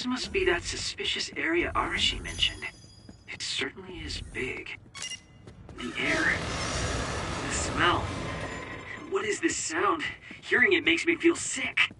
This must be that suspicious area Arashi mentioned. It certainly is big. The air. The smell. What is this sound? Hearing it makes me feel sick.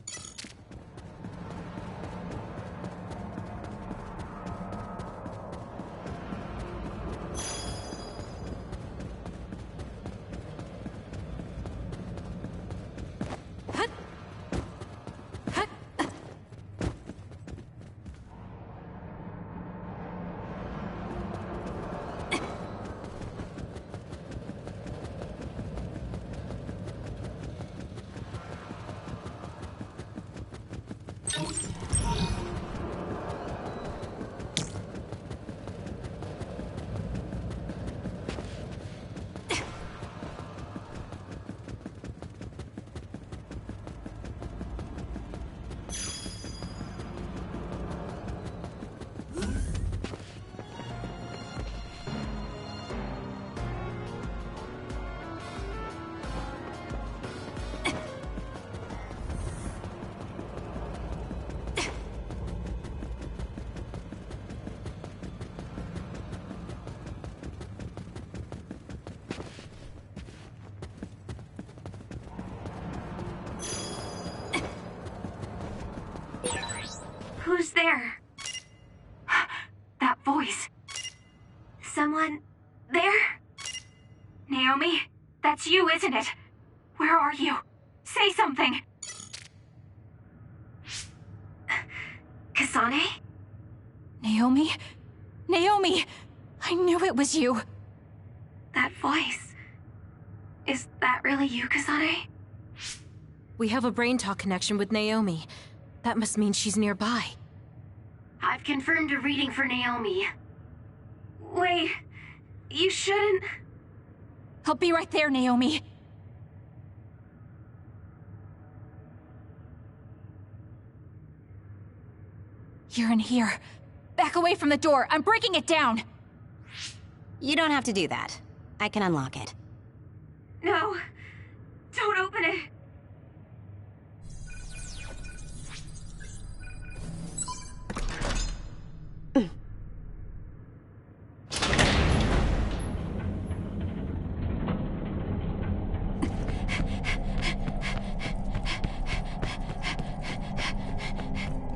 Who's there? That voice. Someone there? Naomi, that's you, isn't it? Where are you? Say something. Kasane? Naomi? Naomi! I knew it was you! That voice. Is that really you, Kasane? We have a brain talk connection with Naomi. That must mean she's nearby. I've confirmed a reading for Naomi. Wait, you shouldn't... I'll be right there, Naomi. You're in here. Back away from the door. I'm breaking it down. You don't have to do that. I can unlock it. No, don't open it.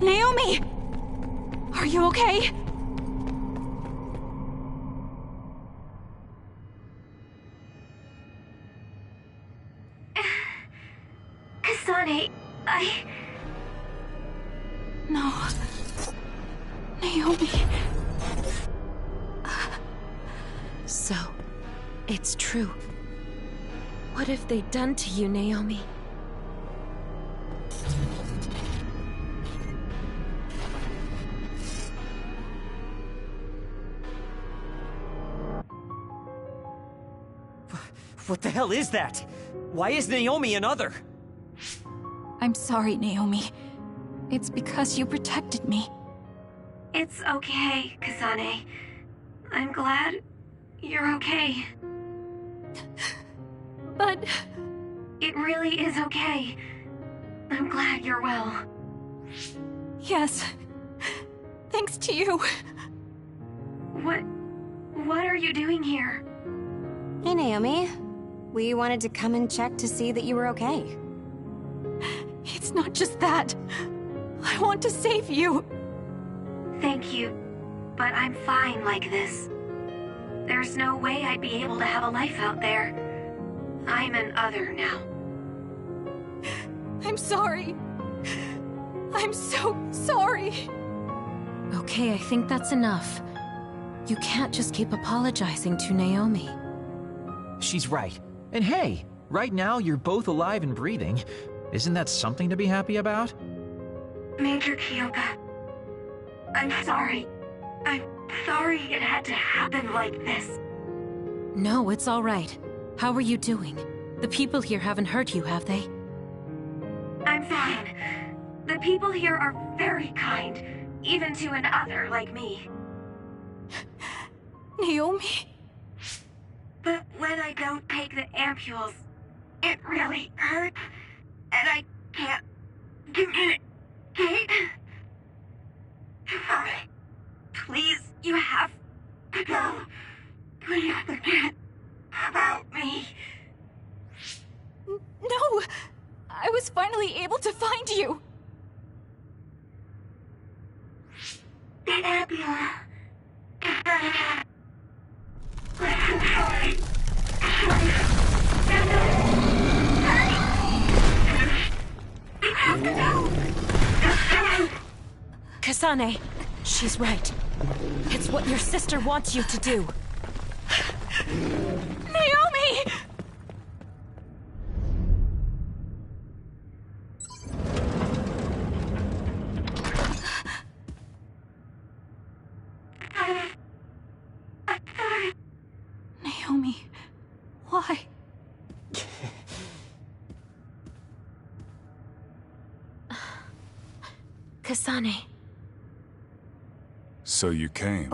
Naomi! Are you okay? Kasane, No. Naomi. So, it's true. What have they done to you, Naomi? What the hell is that? Why is Naomi another? I'm sorry, Naomi. It's because you protected me. it's okay, Kasane. I'm glad you're okay. But... It really is okay. I'm glad you're well. yes. Thanks to you. What are you doing here? Hey, Naomi. We wanted to come and check to see that you were okay. It's not just that. I want to save you. Thank you, but I'm fine like this. There's no way I'd be able to have a life out there. I'm an other now. I'm sorry. I'm so sorry. Okay, I think that's enough. You can't just keep apologizing to Naomi. She's right. And hey, right now you're both alive and breathing. Isn't that something to be happy about? Major Kyoka, I'm sorry. I'm sorry it had to happen like this. No, it's all right. How are you doing? The people here haven't hurt you, have they? I'm fine. The people here are very kind, even to an other like me. Naomi? But when I don't take the ampules, it really hurts, and I can't communicate. Please forget about me. No! I was finally able to find you! The nebula. Kasane, she's right. It's what your sister wants you to do. Naomi! Naomi, why? Kasane. So you came.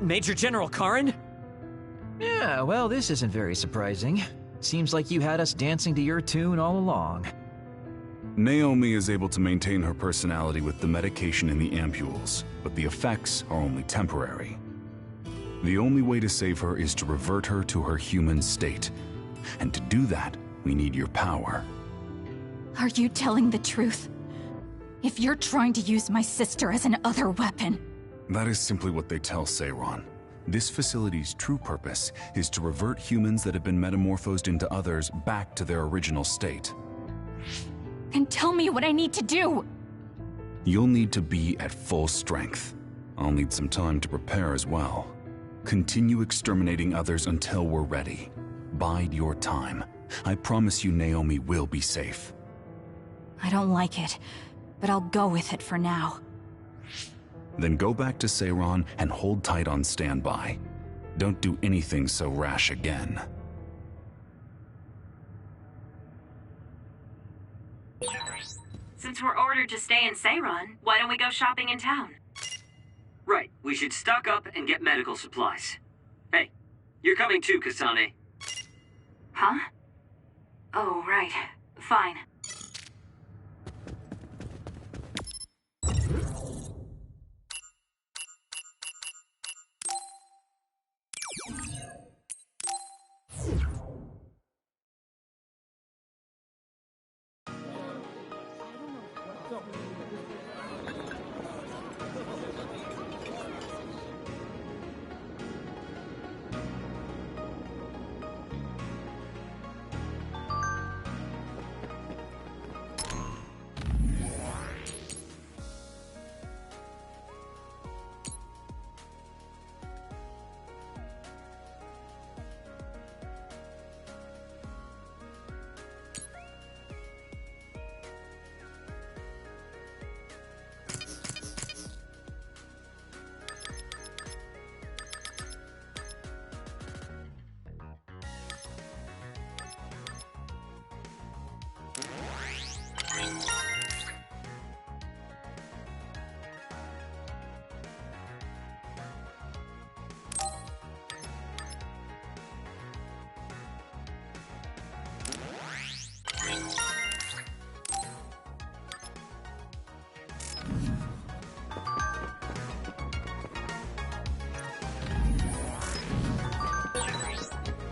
Major General Karin? Yeah, well, this isn't very surprising. Seems like you had us dancing to your tune all along. Naomi is able to maintain her personality with the medication in the ampules, but the effects are only temporary. The only way to save her is to revert her to her human state. And to do that, we need your power. Are you telling the truth? If you're trying to use my sister as an other weapon... That is simply what they tell Seiron. This facility's true purpose is to revert humans that have been metamorphosed into others back to their original state. Then tell me what I need to do! You'll need to be at full strength. I'll need some time to prepare as well. Continue exterminating others until we're ready. Bide your time. I promise you Naomi will be safe. I don't like it, but I'll go with it for now. Then go back to Seiron and hold tight on standby. Don't do anything so rash again. Since we're ordered to stay in Seiron, why don't we go shopping in town? Right, we should stock up and get medical supplies. Hey, you're coming too, Kasane. Huh? Oh, right. Fine.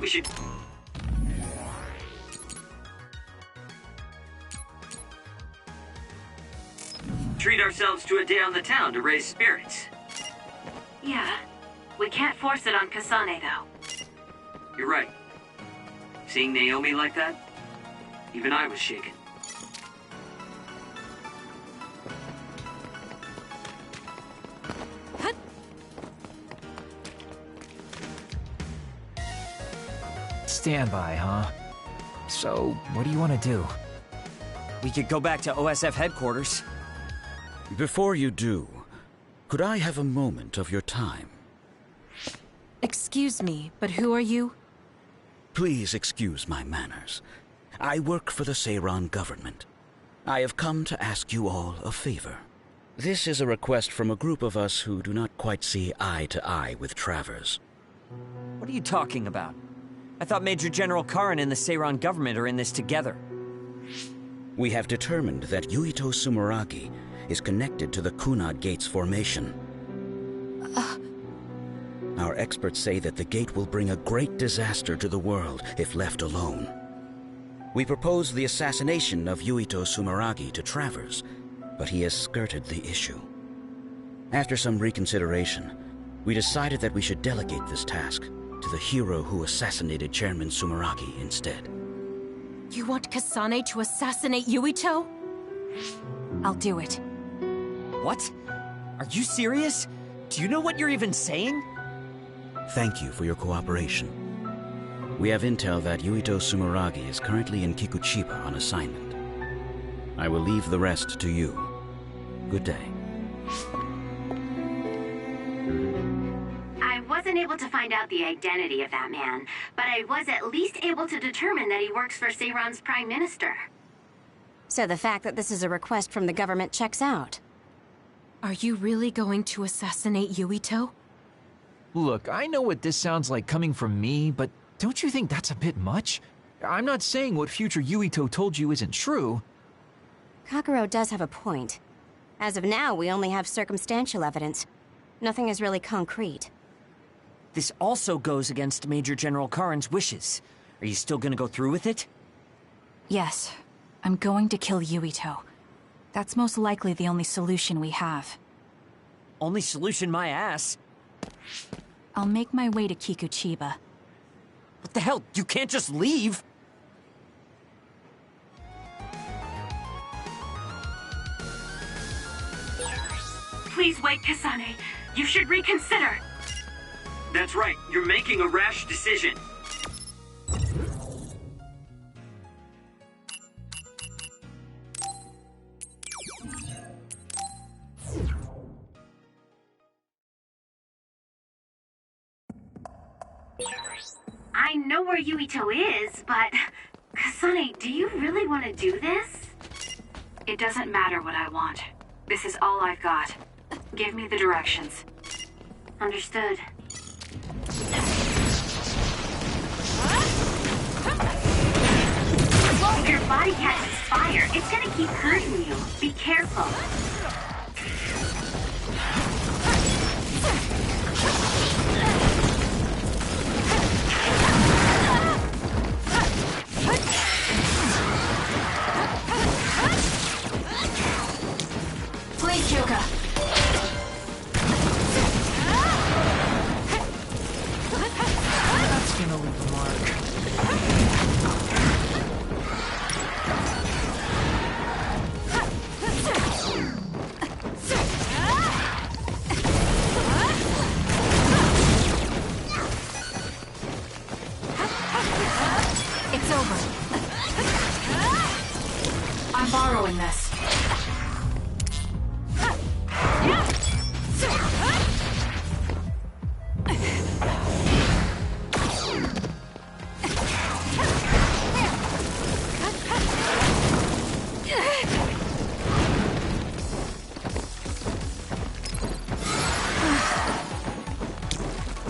We should... treat ourselves to a day on the town to raise spirits. Yeah. We can't force it on Kasane, though. You're right. Seeing Naomi like that, even I was shaken. Standby, huh? So, what do you want to do? We could go back to OSF headquarters. Before you do, could I have a moment of your time? Excuse me, but who are you? Please excuse my manners. I work for the Seiron government. I have come to ask you all a favor. This is a request from a group of us who do not quite see eye to eye with Travers. What are you talking about? I thought Major General Karin and the Seiron government are in this together. We have determined that Yuito Sumeragi is connected to the Kunad Gate's formation. Our experts say that the gate will bring a great disaster to the world if left alone. We proposed the assassination of Yuito Sumeragi to Travers, but he has skirted the issue. After some reconsideration, we decided that we should delegate this task to the hero who assassinated Chairman Sumeragi instead. You want Kasane to assassinate Yuito? I'll do it. What? Are you serious? Do you know what you're even saying? Thank you for your cooperation. We have intel that Yuito Sumeragi is currently in Kikuchiba on assignment. I will leave the rest to you. Good day. I wasn't able to find out the identity of that man, but I was at least able to determine that he works for Seiran's Prime Minister. So the fact that this is a request from the government checks out. Are you really going to assassinate Yuito? Look, I know what this sounds like coming from me, but don't you think that's a bit much? I'm not saying what future Yuito told you isn't true. Kakuro does have a point. As of now, we only have circumstantial evidence. Nothing is really concrete. This also goes against Major General Karin's wishes. Are you still gonna go through with it? Yes, I'm going to kill Yuito. That's most likely the only solution we have. Only solution, my ass. I'll make my way to Kikuchiba. What the hell? You can't just leave! Please wait, Kasane. You should reconsider. That's right, you're making a rash decision. I know where Yuito is, but... Kasane, do you really want to do this? It doesn't matter what I want. This is all I've got. Give me the directions. Understood. If your body catches fire, it's gonna keep hurting you. Be careful. Please, Kyoka. That's gonna leave a mark. It's over. I'm borrowing this.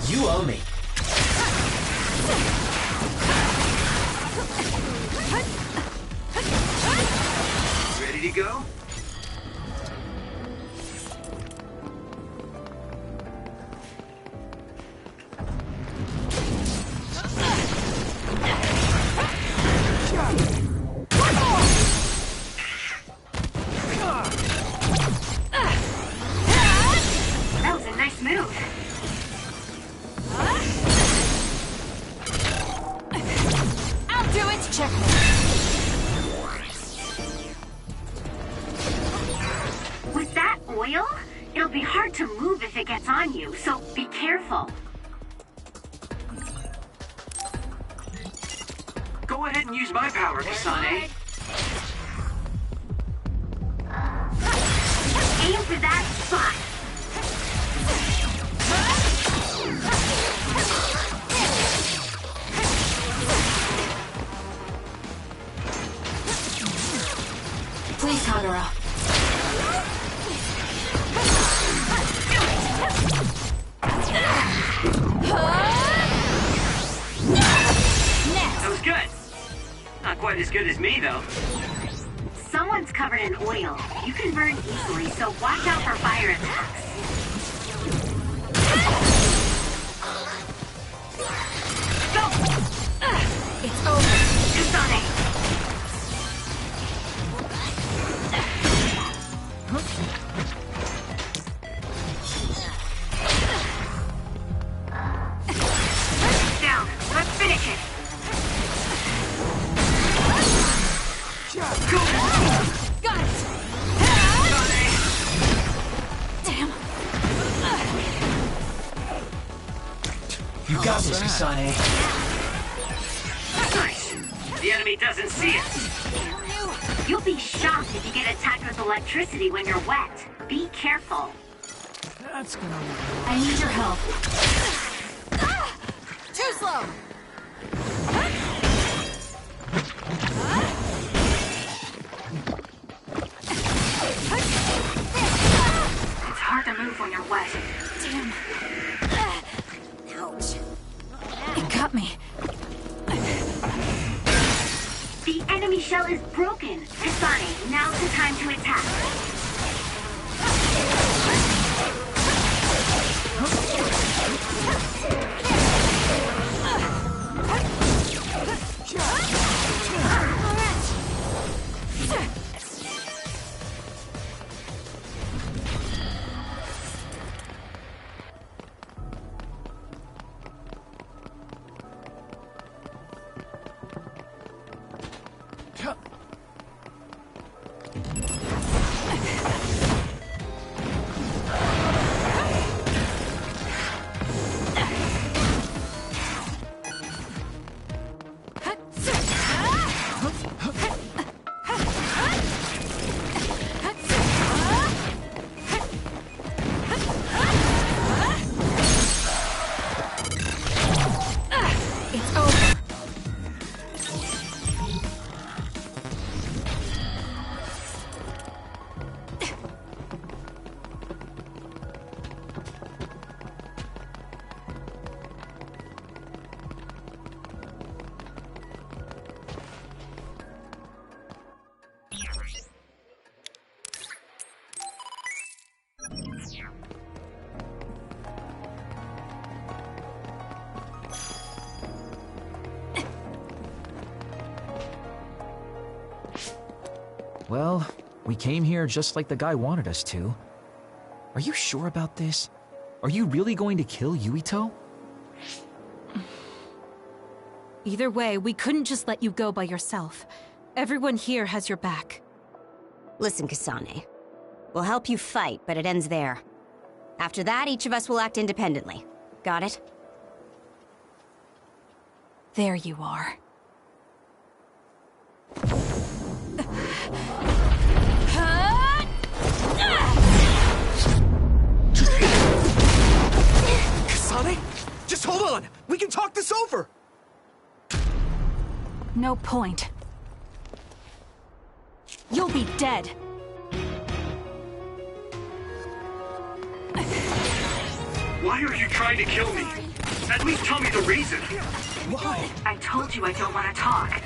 You owe me. Ready to go? That was a nice move. I'll do it. Checkmate. With that oil, it'll be hard to move if it gets on you, so be careful. Go ahead and use my power, Kasane. Aim for that spot. Please, Kagura. That was good. Not quite as good as me, though. covered in oil. You can burn easily, so watch out for fire attacks. Go! It's over. Kasane! Down. Let's finish it. Got it! Damn. You got this, Kasane. Nice. The enemy doesn't see us. You'll be shocked if you get attacked with electricity when you're wet. Be careful. That's gonna work. I need your help. Too slow! It's hard to move when you're wet. Damn. Ouch. It got me. The enemy shell is broken. Kasane, now's the time to attack. Well, we came here just like the guy wanted us to. Are you sure about this? Are you really going to kill Yuito? Either way, we couldn't just let you go by yourself. Everyone here has your back. Listen, Kasane. We'll help you fight, but it ends there. After that, each of us will act independently. Got it? There you are. Kasane? Just hold on! We can talk this over! No point. You'll be dead. Why are you trying to kill me? At least tell me the reason. Why? I told you I don't want to talk.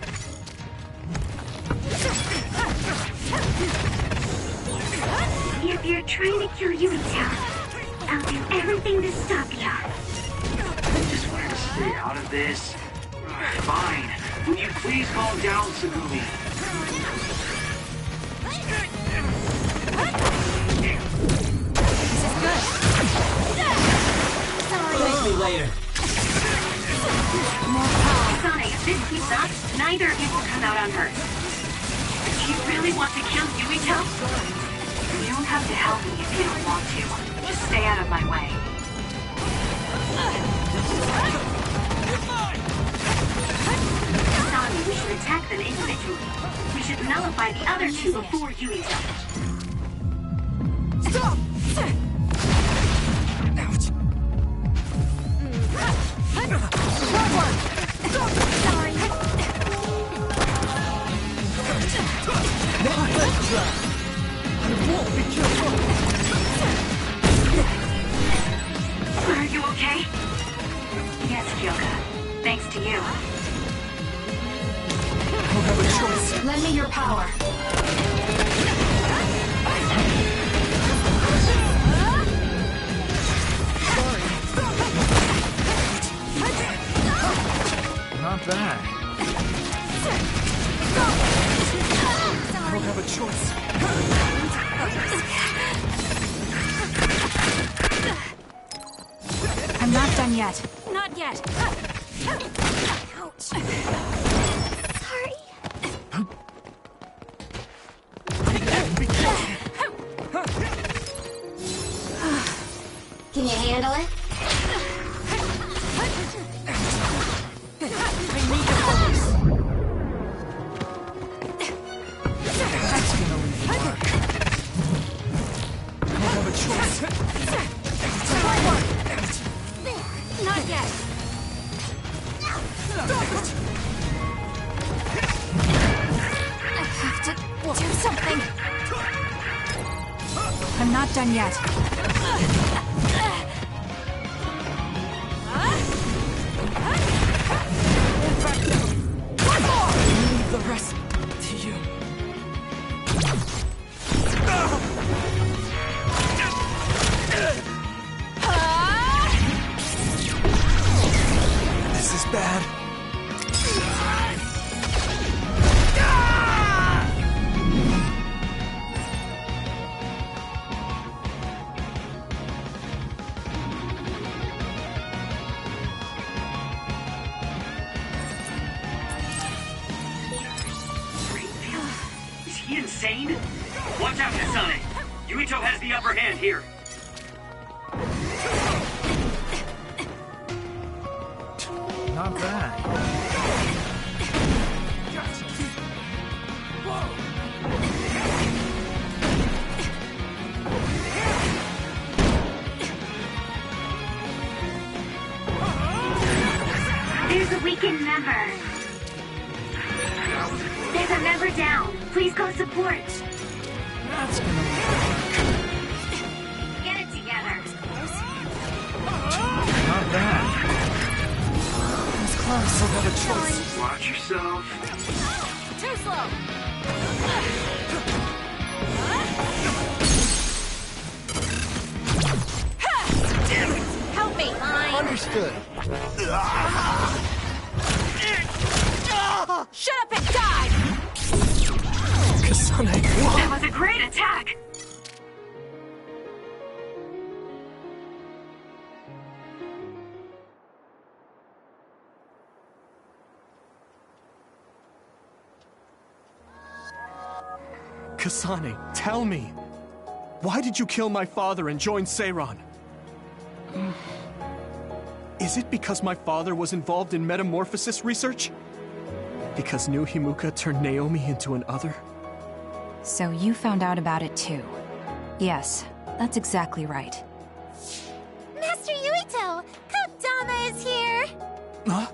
If you're trying to kill Yuito, I'll do everything to stop you. I just wanted to stay out of this. Fine. Would you please calm down, Tsugumi? Thank me later. Kasane, if this keeps up, neither of you will come out unhurt. Do you really want to kill Yuito? You don't have to help me if you don't want to. Just stay out of my way. Kasane, we should attack them individually. We should nullify the other two before Yuito. Stop! Ouch! Sorry. Now let's try! I won't be careful! Are you okay? Yes, Kyoka. Thanks to you. I don't have a choice. Lend me your power. I'm not done yet. Not yet. Ouch. Sorry. Can you handle it? I need to focus. That's gonna leave a mark. I don't have a choice. Not yet. I have to do something. I'm not done yet. Leave the rest to you. This is bad. Is he insane? Watch out, Kasane! Yuito has the upper hand here. Not bad. There's a weakened member. There's a member down. Please go support. That's gonna Get it together. not bad. It's close. Don't have a choice. Watch yourself. Too slow. Help me. Fine. Understood. Shut up and die! Kasane, what? That was a great attack. Kasane, tell me. Why did you kill my father and join Seiran? Is it because my father was involved in metamorphosis research? Because New Himuka turned Naomi into an other? So you found out about it too. Yes, that's exactly right. Master Yuito, Kodama is here. Huh?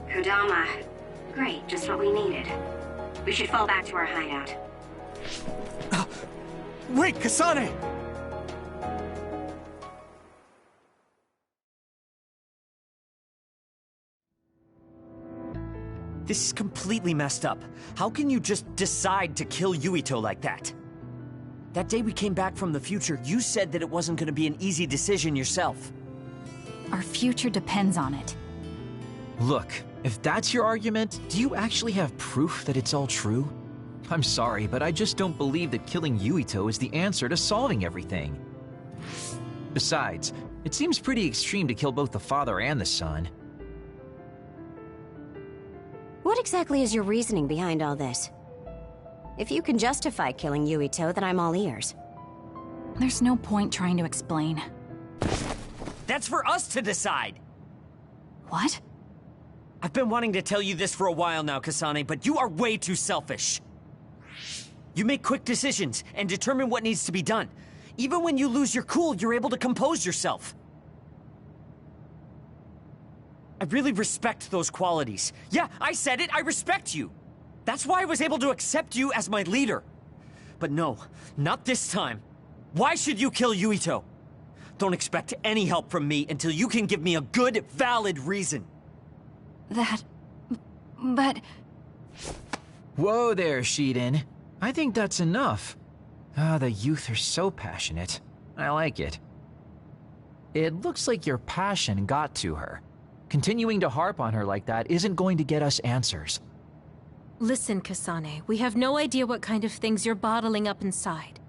Kodama. Great, just what we needed. We should fall back to our hideout. Wait, Kasane! This is completely messed up. How can you just decide to kill Yuito like that? That day we came back from the future, you said that it wasn't going to be an easy decision yourself. Our future depends on it. Look, if that's your argument, do you actually have proof that it's all true? I'm sorry, but I just don't believe that killing Yuito is the answer to solving everything. Besides, it seems pretty extreme to kill both the father and the son. What exactly is your reasoning behind all this? If you can justify killing Yuito, then I'm all ears. There's no point trying to explain. That's for us to decide! What? I've been wanting to tell you this for a while now, Kasane, but you are way too selfish. You make quick decisions and determine what needs to be done. Even when you lose your cool, you're able to compose yourself. I really respect those qualities. Yeah, I said it, I respect you. That's why I was able to accept you as my leader. But no, not this time. Why should you kill Yuito? Don't expect any help from me until you can give me a good, valid reason. But... Whoa there, Shiden. I think that's enough. The youth are so passionate. I like it. It looks like your passion got to her. Continuing to harp on her like that isn't going to get us answers. Listen, Kasane, we have no idea what kind of things you're bottling up inside.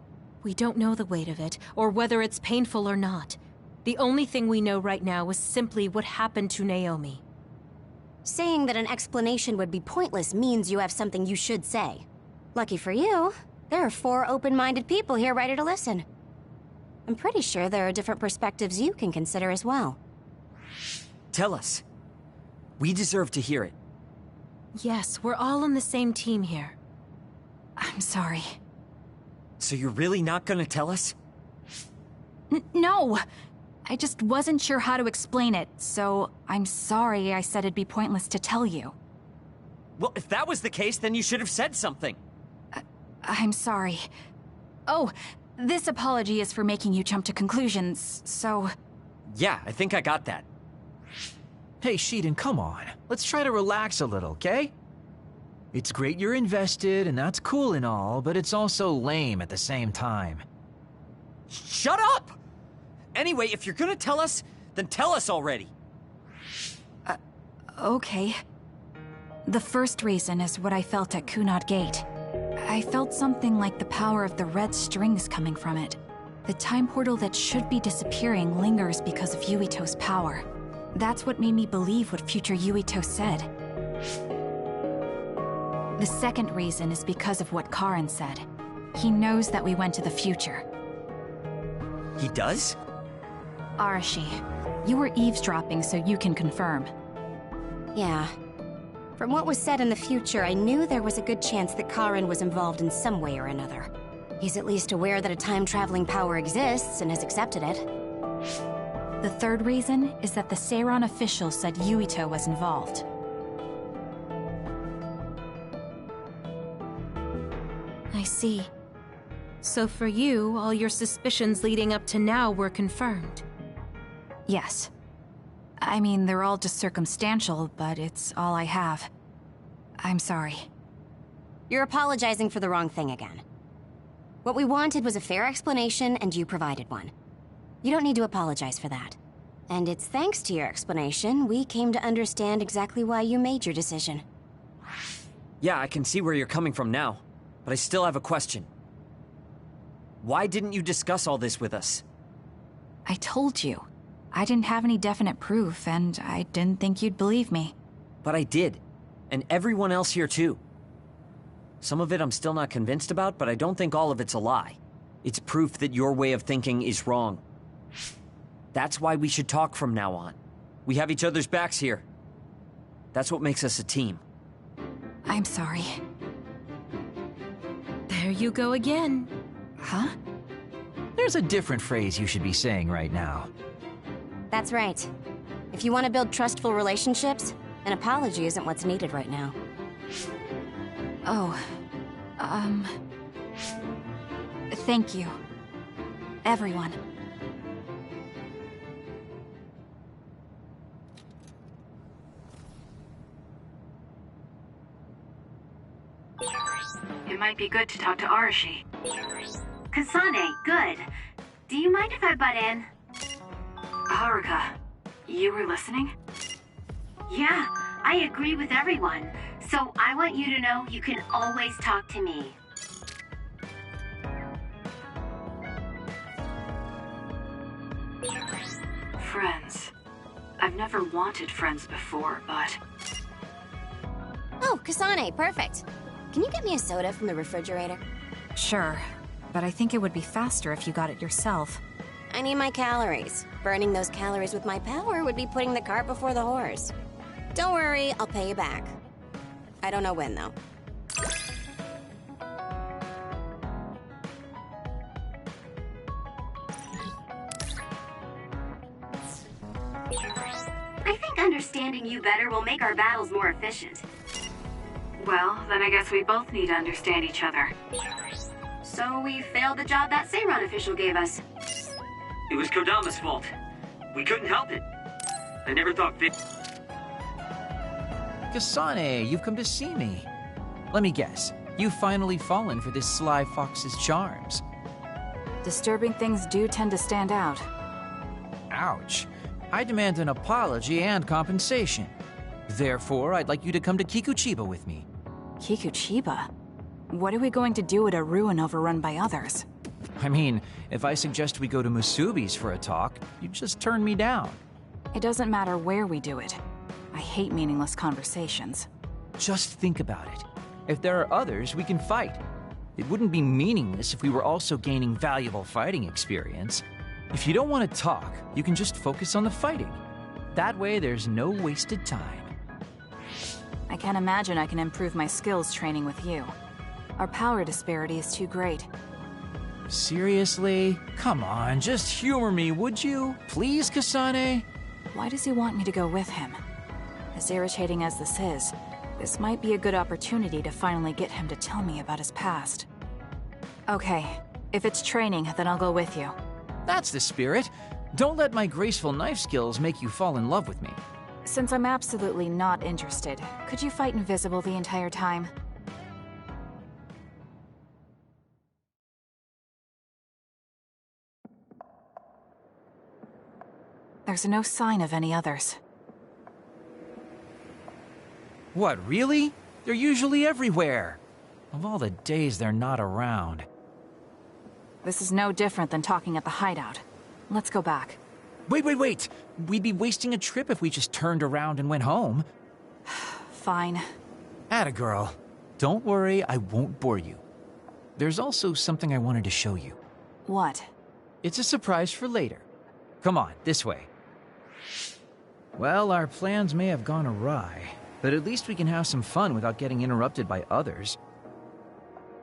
We don't know the weight of it, or whether it's painful or not. The only thing we know right now is simply what happened to Naomi. Saying that an explanation would be pointless means you have something you should say. Lucky for you, there are 4 open-minded people here ready to listen. I'm pretty sure there are different perspectives you can consider as well. Tell us. We deserve to hear it. Yes, we're all on the same team here. I'm sorry. So you're really not gonna tell us? No! I just wasn't sure how to explain it, so I'm sorry I said it'd be pointless to tell you. Well, if that was the case, then you should have said something. I'm sorry. Oh, this apology is for making you jump to conclusions, so... Yeah, I think I got that. Hey, Shiden, come on. Let's try to relax a little, okay? It's great you're invested, and that's cool and all, but it's also lame at the same time. Shut up! Anyway, if you're gonna tell us, then tell us already. Okay. The first reason is what I felt at Kunad Gate. I felt something like the power of the red strings coming from it. The time portal that should be disappearing lingers because of Yuito's power. That's what made me believe what future Yuito said. The second reason is because of what Karin said. He knows that we went to the future. He does? Arashi, you were eavesdropping so you can confirm. Yeah. From what was said in the future, I knew there was a good chance that Karin was involved in some way or another. He's at least aware that a time-traveling power exists and has accepted it. The third reason is that the Seiran official said Yuito was involved. I see. So for you, all your suspicions leading up to now were confirmed. Yes. I mean, they're all just circumstantial, but it's all I have. I'm sorry. You're apologizing for the wrong thing again. What we wanted was a fair explanation, and you provided one. You don't need to apologize for that. And it's thanks to your explanation, we came to understand exactly why you made your decision. Yeah, I can see where you're coming from now, but I still have a question. Why didn't you discuss all this with us? I told you. I didn't have any definite proof, and I didn't think you'd believe me. But I did. And everyone else here too. Some of it I'm still not convinced about, but I don't think all of it's a lie. It's proof that your way of thinking is wrong. That's why we should talk from now on. We have each other's backs here. That's what makes us a team. I'm sorry. There you go again. Huh? There's a different phrase you should be saying right now. That's right. If you want to build trustful relationships, an apology isn't what's needed right now. Oh, thank you. Everyone. It might be good to talk to Arashi. Kasane, good. Do you mind if I butt in? Haruka, you were listening? Yeah, I agree with everyone. So I want you to know you can always talk to me. Friends. I've never wanted friends before, but... Oh, Kasane, perfect. Can you get me a soda from the refrigerator? Sure, but I think it would be faster if you got it yourself. I need my calories. Burning those calories with my power would be putting the cart before the horse. Don't worry, I'll pay you back. I don't know when, though. I think understanding you better will make our battles more efficient. Well, then I guess we both need to understand each other. So we failed the job that Seiran official gave us. It was Kodama's fault. We couldn't help it. I never thought fit. Kasane, you've come to see me. Let me guess, you've finally fallen for this sly fox's charms. Disturbing things do tend to stand out. Ouch. I demand an apology and compensation. Therefore, I'd like you to come to Kikuchiba with me. Kikuchiba? What are we going to do at a ruin overrun by others? I mean, if I suggest we go to Musubi's for a talk, you just turn me down. It doesn't matter where we do it. I hate meaningless conversations. Just think about it. If there are others, we can fight. It wouldn't be meaningless if we were also gaining valuable fighting experience. If you don't want to talk, you can just focus on the fighting. That way, there's no wasted time. I can't imagine I can improve my skills training with you. Our power disparity is too great. Seriously? Come on, just humor me, would you? Please, Kasane? Why does he want me to go with him? As irritating as this might be a good opportunity to finally get him to tell me about his past. Okay, if it's training, then I'll go with you. That's the spirit. Don't let my graceful knife skills make you fall in love with me. Since I'm absolutely not interested, could you fight invisible the entire time? There's no sign of any others. What, really? They're usually everywhere. Of all the days they're not around. This is no different than talking at the hideout. Let's go back. Wait! We'd be wasting a trip if we just turned around and went home. Fine. Atta girl. Don't worry, I won't bore you. There's also something I wanted to show you. What? It's a surprise for later. Come on, this way. Well, our plans may have gone awry, but at least we can have some fun without getting interrupted by others.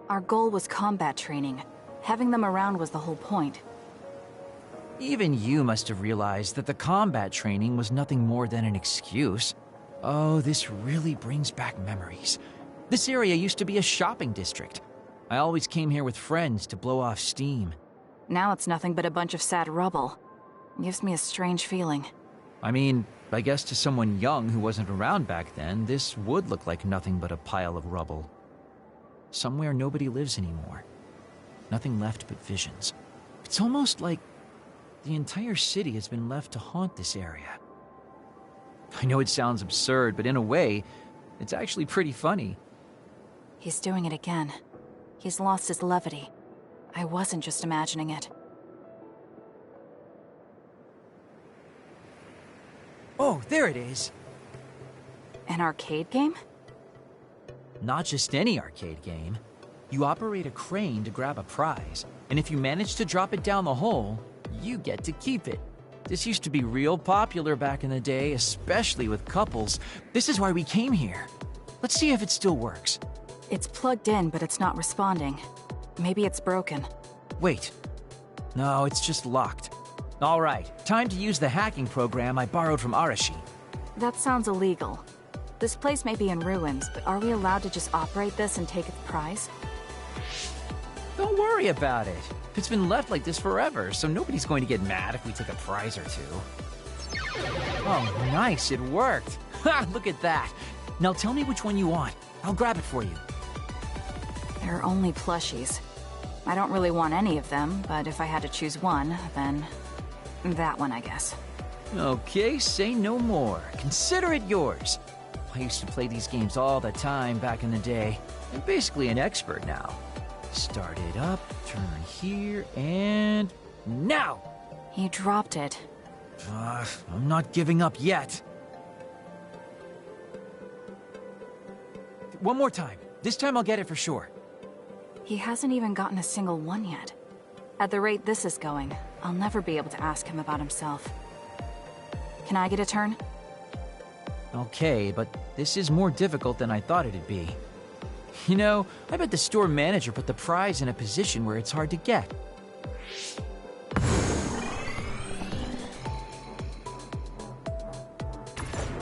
Our goal was combat training. Having them around was the whole point. Even you must have realized that the combat training was nothing more than an excuse. Oh, this really brings back memories. This area used to be a shopping district. I always came here with friends to blow off steam. Now it's nothing but a bunch of sad rubble. It gives me a strange feeling. I mean, I guess to someone young who wasn't around back then, this would look like nothing but a pile of rubble. Somewhere nobody lives anymore. Nothing left but visions. It's almost like the entire city has been left to haunt this area. I know it sounds absurd, but in a way, it's actually pretty funny. He's doing it again. He's lost his levity. I wasn't just imagining it. Oh, there it is. An arcade game? Not just any arcade game. You operate a crane to grab a prize, and if you manage to drop it down the hole, you get to keep it. This used to be real popular back in the day, especially with couples. This is why we came here. Let's see if it still works. It's plugged in, but it's not responding. Maybe it's broken. Wait. No, it's just locked. All right, time to use the hacking program I borrowed from Arashi. That sounds illegal. This place may be in ruins, but are we allowed to just operate this and take its prize? Don't worry about it. It's been left like this forever, so nobody's going to get mad if we take a prize or two. Oh, nice, it worked. Ha, look at that. Now tell me which one you want. I'll grab it for you. There are only plushies. I don't really want any of them, but if I had to choose one, then that one, I guess. Okay, say no more. Consider it yours. I used to play these games all the time back in the day. I'm basically an expert now. Start it up, turn here, and now! You dropped it. I'm not giving up yet. One more time. This time I'll get it for sure. He hasn't even gotten a single one yet. At the rate this is going, I'll never be able to ask him about himself. Can I get a turn? Okay, but this is more difficult than I thought it'd be. You know, I bet the store manager put the prize in a position where it's hard to get.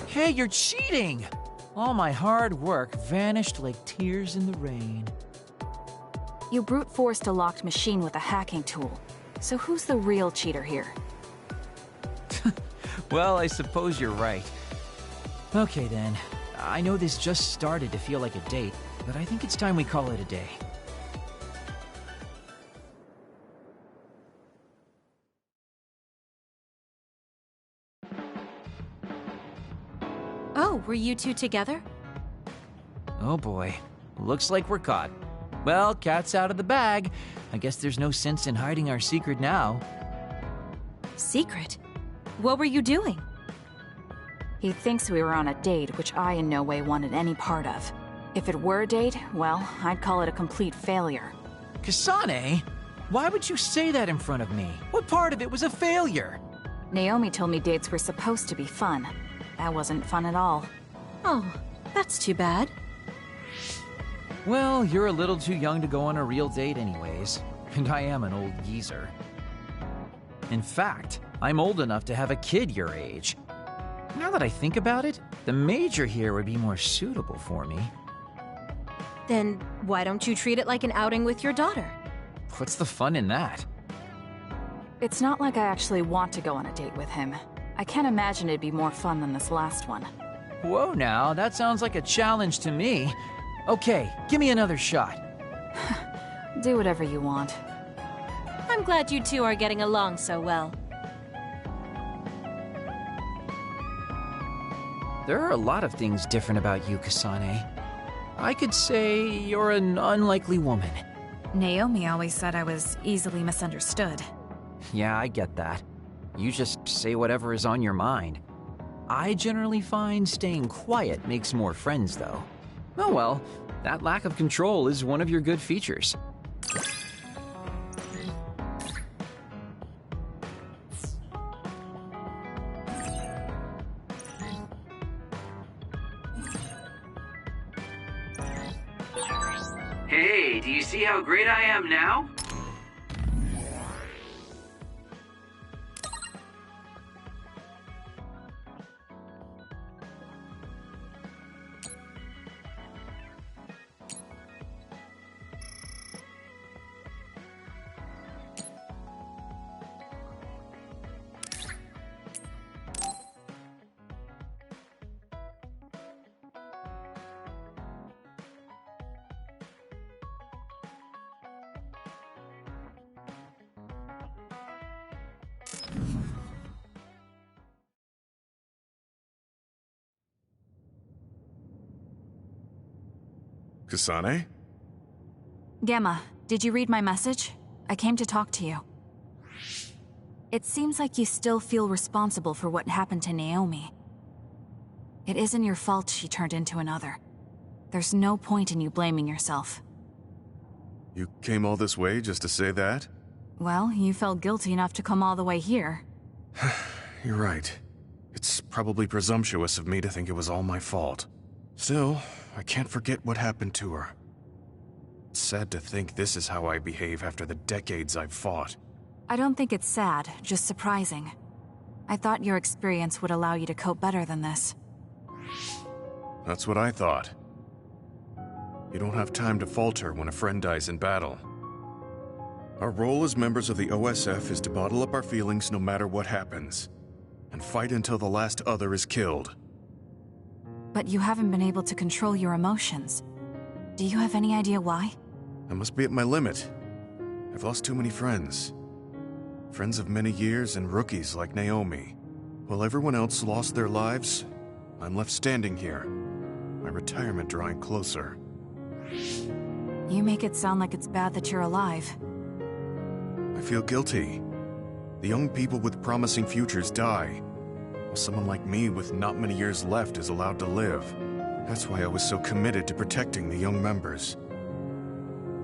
Hey, you're cheating! All my hard work vanished like tears in the rain. You brute forced a locked machine with a hacking tool. So who's the real cheater here? Well, I suppose you're right. Okay then, I know this just started to feel like a date, but I think it's time we call it a day. Oh, were you two together? Oh boy, looks like we're caught. Well, cat's out of the bag. I guess there's no sense in hiding our secret now. Secret? What were you doing? He thinks we were on a date, which I in no way wanted any part of. If it were a date, well, I'd call it a complete failure. Kasane? Why would you say that in front of me? What part of it was a failure? Naomi told me dates were supposed to be fun. That wasn't fun at all. Oh, that's too bad. Well, you're a little too young to go on a real date anyways. And I am an old geezer. In fact, I'm old enough to have a kid your age. Now that I think about it, the Major here would be more suitable for me. Then why don't you treat it like an outing with your daughter? What's the fun in that? It's not like I actually want to go on a date with him. I can't imagine it'd be more fun than this last one. Whoa now, that sounds like a challenge to me. Okay, give me another shot. Do whatever you want. I'm glad you two are getting along so well. There are a lot of things different about you, Kasane. I could say you're an unlikely woman. Naomi always said I was easily misunderstood. Yeah, I get that. You just say whatever is on your mind. I generally find staying quiet makes more friends, though. Oh well, that lack of control is one of your good features. Hey, do you see how great I am now? Kasane? Gemma, did you read my message? I came to talk to you. It seems like you still feel responsible for what happened to Naomi. It isn't your fault she turned into another. There's no point in you blaming yourself. You came all this way just to say that? Well, you felt guilty enough to come all the way here. You're right. It's probably presumptuous of me to think it was all my fault. Still, I can't forget what happened to her. It's sad to think this is how I behave after the decades I've fought. I don't think it's sad, just surprising. I thought your experience would allow you to cope better than this. That's what I thought. You don't have time to falter when a friend dies in battle. Our role as members of the OSF is to bottle up our feelings no matter what happens, and fight until the last other is killed. But you haven't been able to control your emotions. Do you have any idea why? I must be at my limit. I've lost too many friends. Friends of many years and rookies like Naomi. While everyone else lost their lives, I'm left standing here, my retirement drawing closer. You make it sound like it's bad that you're alive. I feel guilty. The young people with promising futures die, while someone like me with not many years left is allowed to live. That's why I was so committed to protecting the young members.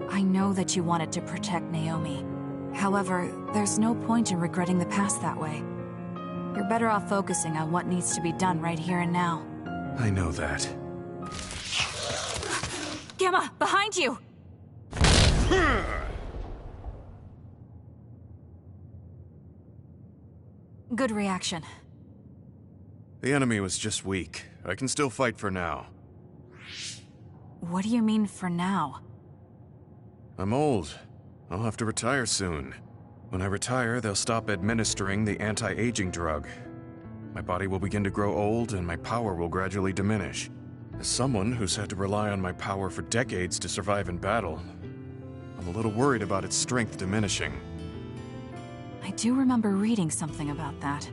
I know that you wanted to protect Naomi. However, there's no point in regretting the past that way. You're better off focusing on what needs to be done right here and now. I know that. Gemma, behind you! Good reaction. The enemy was just weak. I can still fight for now. What do you mean for now? I'm old. I'll have to retire soon. When I retire, they'll stop administering the anti-aging drug. My body will begin to grow old and my power will gradually diminish. As someone who's had to rely on my power for decades to survive in battle, I'm a little worried about its strength diminishing. I do remember reading something about that.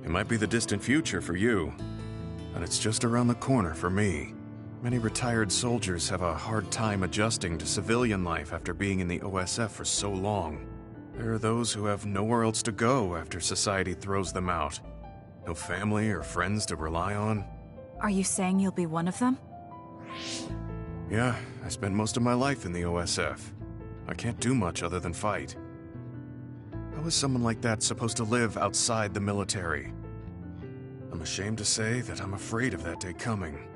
It might be the distant future for you, and it's just around the corner for me. Many retired soldiers have a hard time adjusting to civilian life after being in the OSF for so long. There are those who have nowhere else to go after society throws them out. No family or friends to rely on. Are you saying you'll be one of them? Yeah, I spent most of my life in the OSF. I can't do much other than fight. How is someone like that supposed to live outside the military? I'm ashamed to say that I'm afraid of that day coming.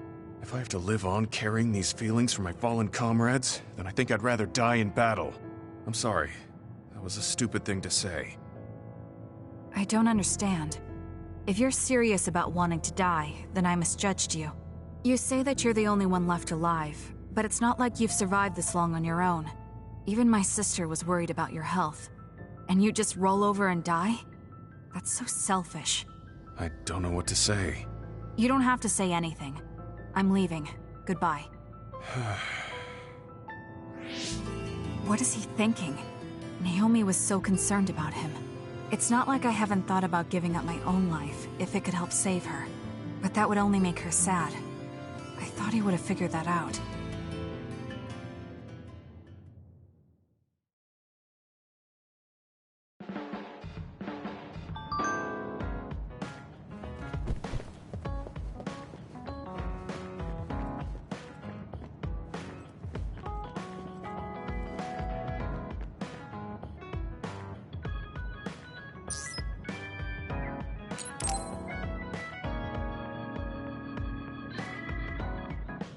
If I have to live on carrying these feelings for my fallen comrades, then I think I'd rather die in battle. I'm sorry. That was a stupid thing to say. I don't understand. If you're serious about wanting to die, then I misjudged you. You say that you're the only one left alive, but it's not like you've survived this long on your own. Even my sister was worried about your health. And you just roll over and die? That's so selfish. I don't know what to say. You don't have to say anything. I'm leaving. Goodbye. What is he thinking? Naomi was so concerned about him. It's not like I haven't thought about giving up my own life if it could help save her. But that would only make her sad. I thought he would have figured that out.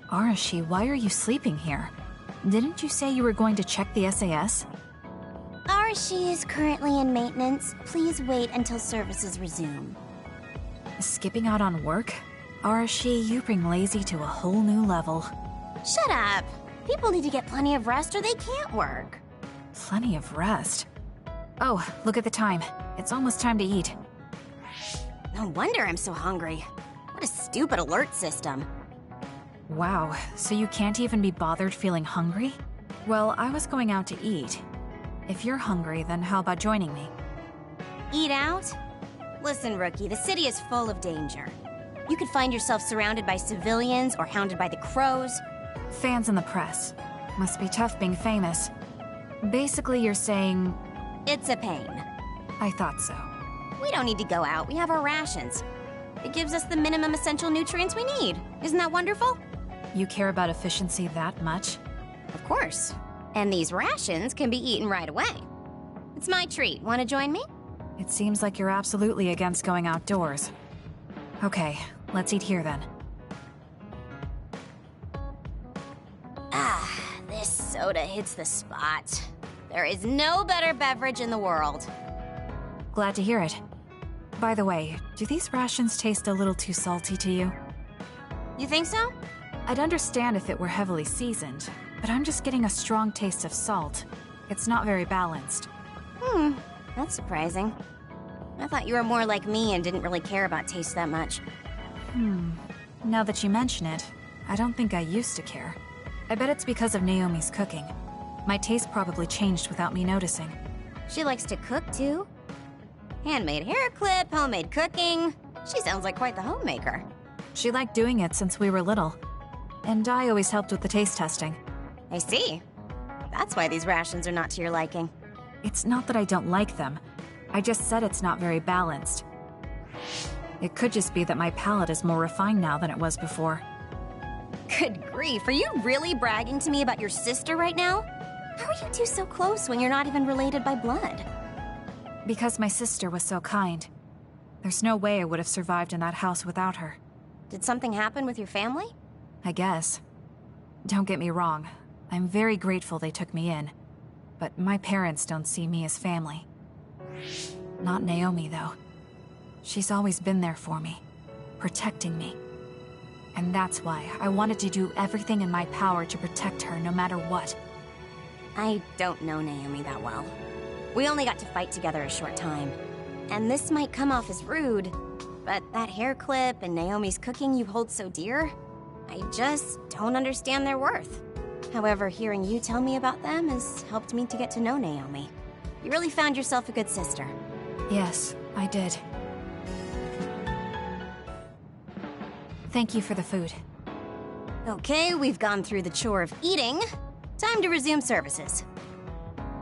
Arashi, why are you sleeping here? Didn't you say you were going to check the SAS? Arashi is currently in maintenance. Please wait until services resume. Skipping out on work? Arashi, you bring lazy to a whole new level. Shut up! People need to get plenty of rest or they can't work. Plenty of rest? Oh, look at the time. It's almost time to eat. No wonder I'm so hungry. What a stupid alert system. Wow, so you can't even be bothered feeling hungry? Well, I was going out to eat. If you're hungry, then how about joining me? Eat out? Listen, Rookie, the city is full of danger. You could find yourself surrounded by civilians or hounded by the crows. Fans in the press. Must be tough being famous. Basically, you're saying... It's a pain. I thought so. We don't need to go out. We have our rations. It gives us the minimum essential nutrients we need. Isn't that wonderful? You care about efficiency that much? Of course. And these rations can be eaten right away. It's my treat. Want to join me? It seems like you're absolutely against going outdoors. Okay, let's eat here then. Ah, this soda hits the spot. There is no better beverage in the world. Glad to hear it. By the way, do these rations taste a little too salty to you? You think so? I'd understand if it were heavily seasoned, but I'm just getting a strong taste of salt. It's not very balanced. That's surprising. I thought you were more like me and didn't really care about taste that much. Now that you mention it, I don't think I used to care. I bet it's because of Naomi's cooking. My taste probably changed without me noticing. She likes to cook, too. Handmade hair clip, homemade cooking. She sounds like quite the homemaker. She liked doing it since we were little. And I always helped with the taste testing. I see. That's why these rations are not to your liking. It's not that I don't like them. I just said it's not very balanced. It could just be that my palate is more refined now than it was before. Good grief, are you really bragging to me about your sister right now? How are you two so close when you're not even related by blood? Because my sister was so kind. There's no way I would have survived in that house without her. Did something happen with your family? I guess. Don't get me wrong. I'm very grateful they took me in. But my parents don't see me as family. Not Naomi, though. She's always been there for me, protecting me. And that's why I wanted to do everything in my power to protect her no matter what. I don't know Naomi that well. We only got to fight together a short time. And this might come off as rude, but that hair clip and Naomi's cooking you hold so dear, I just don't understand their worth. However, hearing you tell me about them has helped me to get to know Naomi. You really found yourself a good sister. Yes, I did. Thank you for the food. Okay, we've gone through the chore of eating. Time to resume services.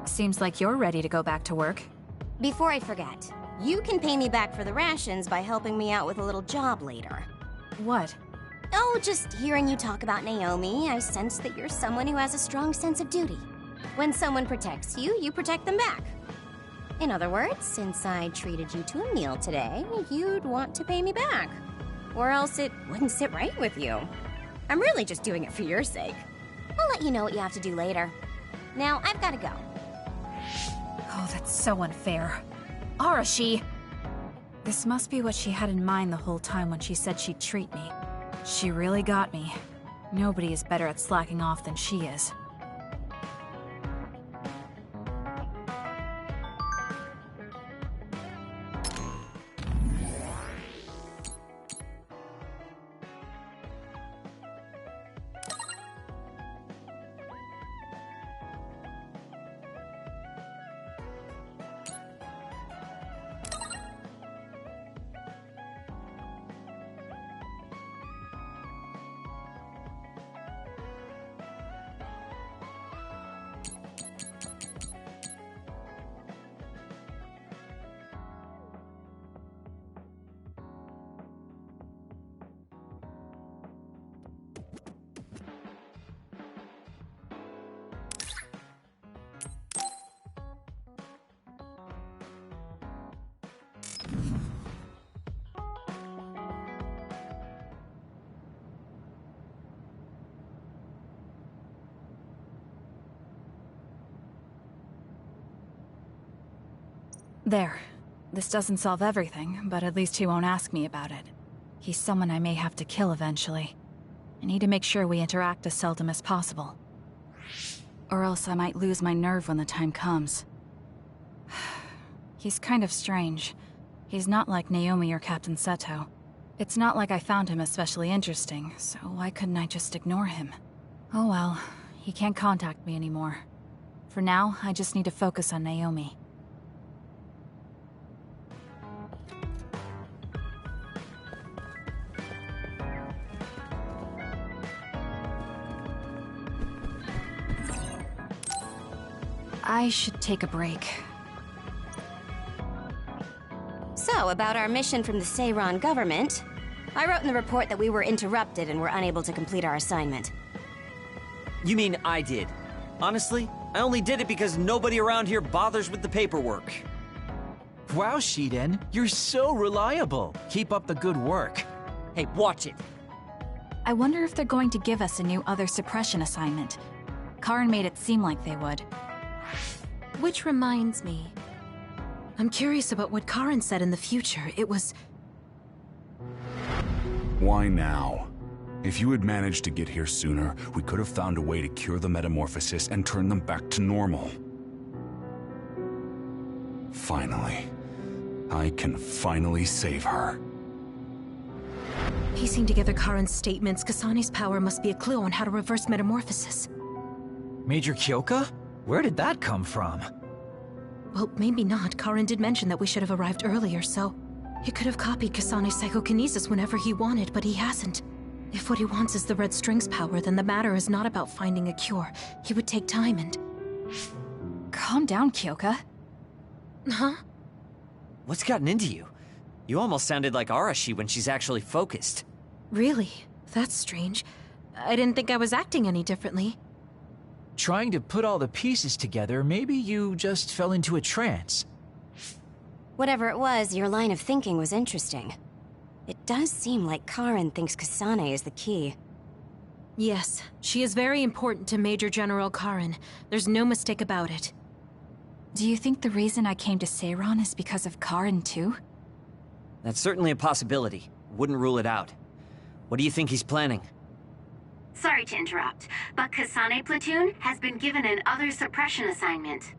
Seems like you're ready to go back to work. Before I forget, you can pay me back for the rations by helping me out with a little job later. What? Oh, just hearing you talk about Naomi, I sense that you're someone who has a strong sense of duty. When someone protects you, you protect them back. In other words, since I treated you to a meal today, you'd want to pay me back. Or else it wouldn't sit right with you. I'm really just doing it for your sake. I'll let you know what you have to do later. Now, I've gotta go. Oh, that's so unfair. Arashi! This must be what she had in mind the whole time when she said she'd treat me. She really got me. Nobody is better at slacking off than she is. There. This doesn't solve everything, but at least he won't ask me about it. He's someone I may have to kill eventually. I need to make sure we interact as seldom as possible. Or else I might lose my nerve when the time comes. He's kind of strange. He's not like Naomi or Captain Seto. It's not like I found him especially interesting, so why couldn't I just ignore him? Oh well, he can't contact me anymore. For now, I just need to focus on Naomi. I should take a break. So, about our mission from the Seiran government, I wrote in the report that we were interrupted and were unable to complete our assignment. You mean I did? Honestly, I only did it because nobody around here bothers with the paperwork. Wow, Shiden, you're so reliable. Keep up the good work. Hey, watch it. I wonder if they're going to give us a new other suppression assignment. Karin made it seem like they would. Which reminds me, I'm curious about what Karin said in the future. It was... Why now? If you had managed to get here sooner, we could have found a way to cure the metamorphosis and turn them back to normal. Finally. I can finally save her. Piecing together Karin's statements, Kasane's power must be a clue on how to reverse metamorphosis. Major Kyoka? Where did that come from? Well, maybe not. Karin did mention that we should have arrived earlier, so... He could have copied Kasane's psychokinesis whenever he wanted, but he hasn't. If what he wants is the Red String's power, then the matter is not about finding a cure. He would take time and... Calm down, Kyoka. Huh? What's gotten into you? You almost sounded like Arashi when she's actually focused. Really? That's strange. I didn't think I was acting any differently. Trying to put all the pieces together, maybe you just fell into a trance. Whatever it was, your line of thinking was interesting. It does seem like Karin thinks Kasane is the key. Yes, she is very important to Major General Karin. There's no mistake about it. Do you think the reason I came to Seiran is because of Karin too? That's certainly a possibility. Wouldn't rule it out. What do you think he's planning? Sorry to interrupt, but Kasane Platoon has been given an other suppression assignment.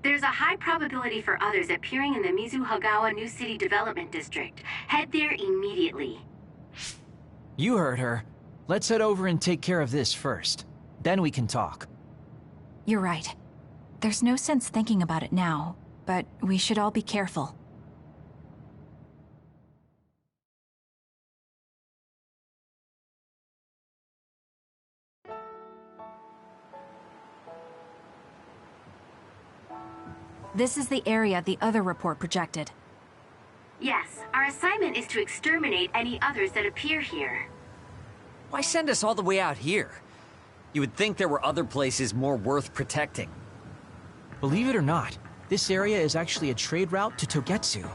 There's a high probability for others appearing in the Mizuhagawa New City Development District. Head there immediately. You heard her. Let's head over and take care of this first. Then we can talk. You're right. There's no sense thinking about it now, but we should all be careful. This is the area the other report projected. Yes, our assignment is to exterminate any others that appear here. Why send us all the way out here? You would think there were other places more worth protecting. Believe it or not, this area is actually a trade route to Togetsu.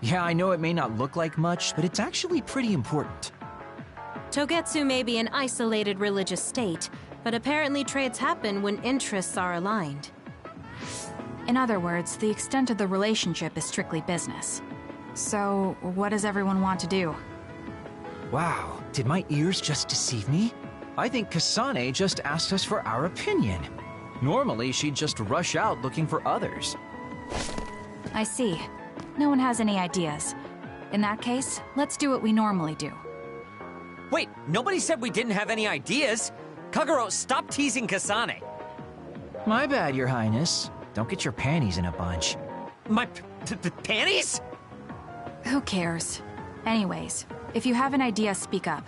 Yeah, I know it may not look like much, but it's actually pretty important. Togetsu may be an isolated religious state, but apparently trades happen when interests are aligned. In other words, the extent of the relationship is strictly business. So, what does everyone want to do? Wow, did my ears just deceive me? I think Kasane just asked us for our opinion. Normally, she'd just rush out looking for others. I see. No one has any ideas. In that case, let's do what we normally do. Wait, nobody said we didn't have any ideas. Kagero, stop teasing Kasane. My bad, Your Highness. Don't get your panties in a bunch. My panties? Who cares? Anyways, if you have an idea, speak up.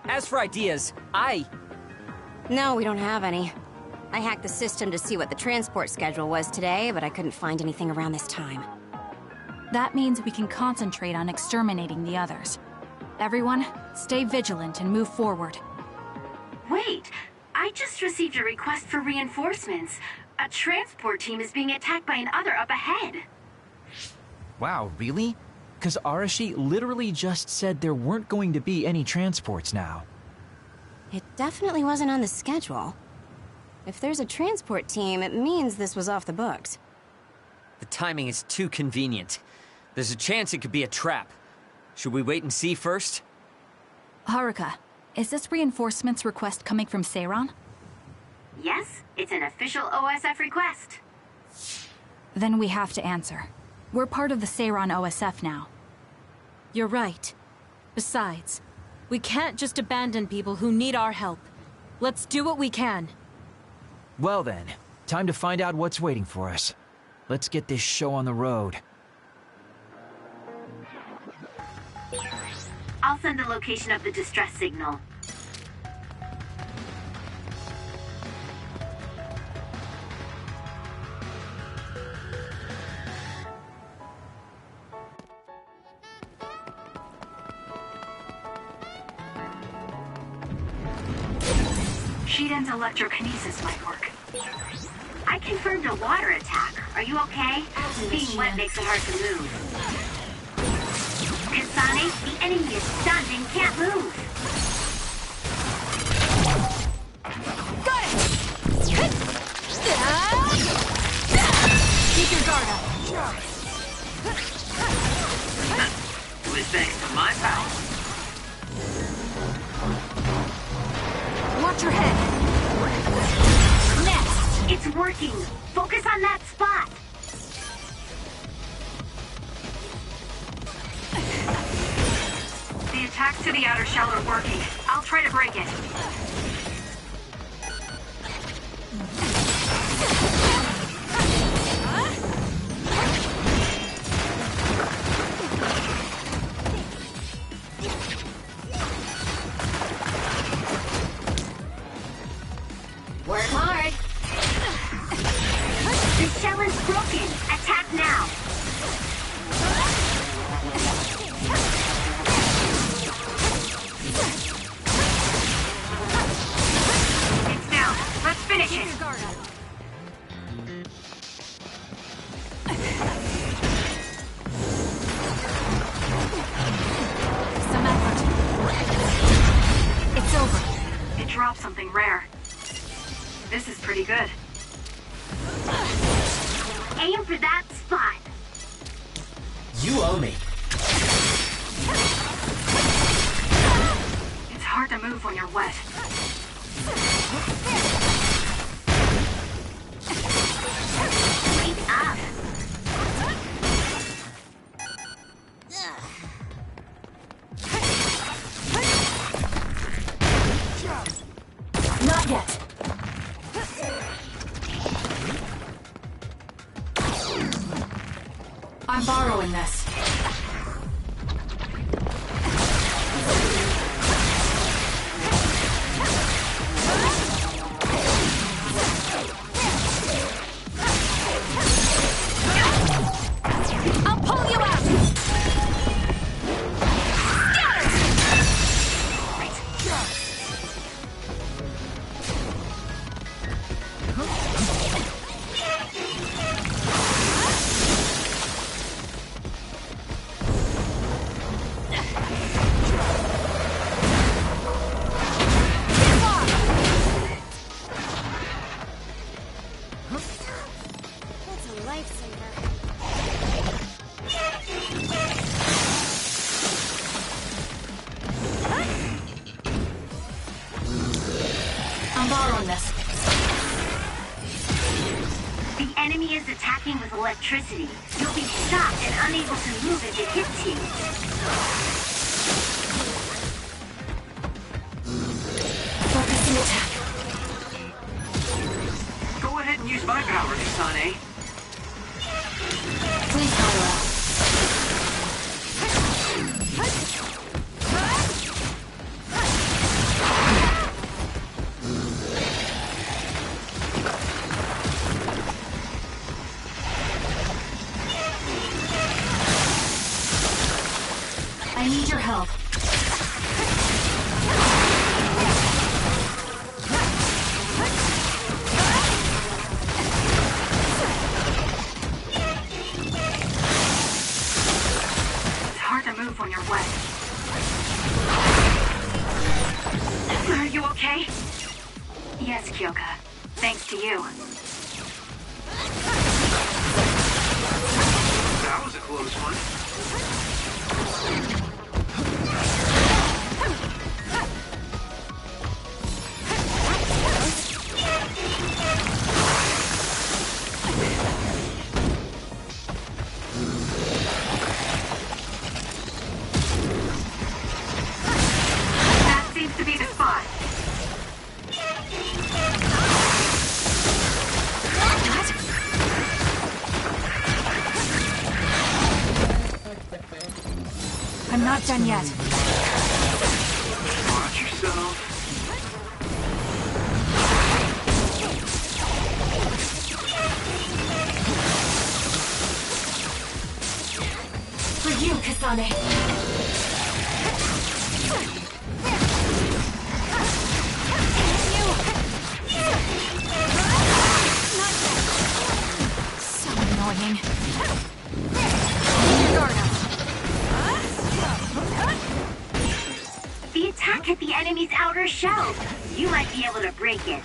As for ideas, No, we don't have any. I hacked the system to see what the transport schedule was today, but I couldn't find anything around this time. That means we can concentrate on exterminating the others. Everyone, stay vigilant and move forward. Wait, I just received a request for reinforcements. A transport team is being attacked by an other up ahead. Wow, really? Because Arashi literally just said there weren't going to be any transports now. It definitely wasn't on the schedule. If there's a transport team, it means this was off the books. The timing is too convenient. There's a chance it could be a trap. Should we wait and see first? Haruka, is this reinforcements request coming from Seiran? Yes, it's an official OSF request. Then we have to answer. We're part of the Seiran OSF now. You're right. Besides, we can't just abandon people who need our help. Let's do what we can. Well then, time to find out what's waiting for us. Let's get this show on the road. I'll send the location of the distress signal. Shiden's electrokinesis might work. I confirmed a water attack. Are you okay? Being wet makes it hard to move. Kasane, the enemy is stunned and can't move. Got it! Keep your guard up. It was thanks to my power. Watch your head. Next! It's working. Focus on that spot. The attacks to the outer shell are working. I'll try to break it. Work hard. The shell is broken. Attack now. It's down. Let's finish it. Some effort. It's over. It dropped something rare. This is pretty good. Aim for that spot. You owe me. It's hard to move when you're wet. Wake up. Not yet. I'm borrowing this. lifesaver. I'm borrowing this. The enemy is attacking with electricity. You'll be shocked and unable to move if it hits you. Focusing attack. Go ahead and use my power, Kasane. Please, Kara. I need your help. It's hard to move when you're wet. Are you okay? Yes, Kyoka. Thanks to you. That was a close one. That seems to be the spot. I'm not done yet. Watch yourself. For you, Kasane. So annoying. Keep your guard up. The attack hit the enemy's outer shell. You might be able to break it.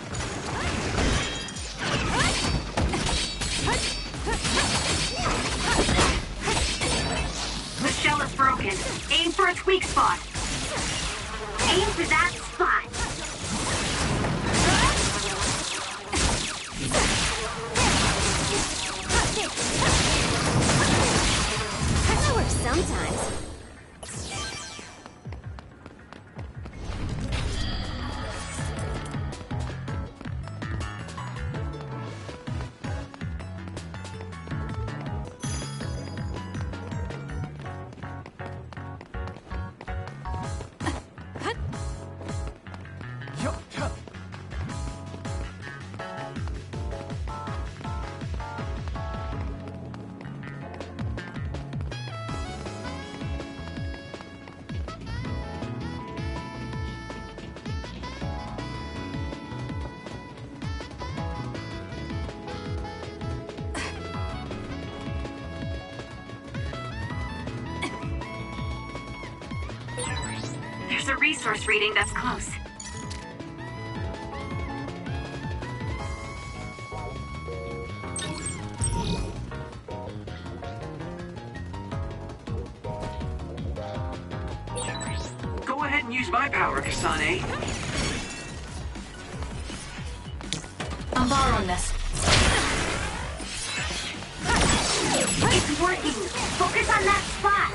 The shell is broken. Aim for its weak spot. Aim for that spot. That works sometimes. There's a resource reading that's close. Go ahead and use my power, Kasane. I'm borrowing this. It's working. Focus on that spot.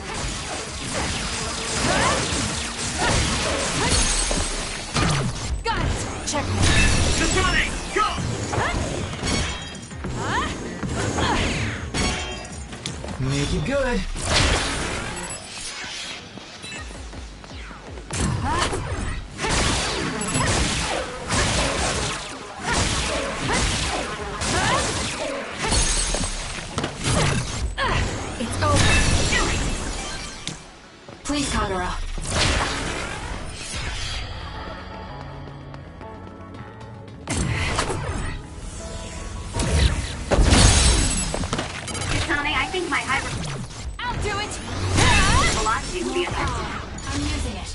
Got it. Checkmate. Kasane, go! Make it good. It's over. Please, Kagura. Kasane, I think my hyper I'll do it. velocity will be effective. I'm using it.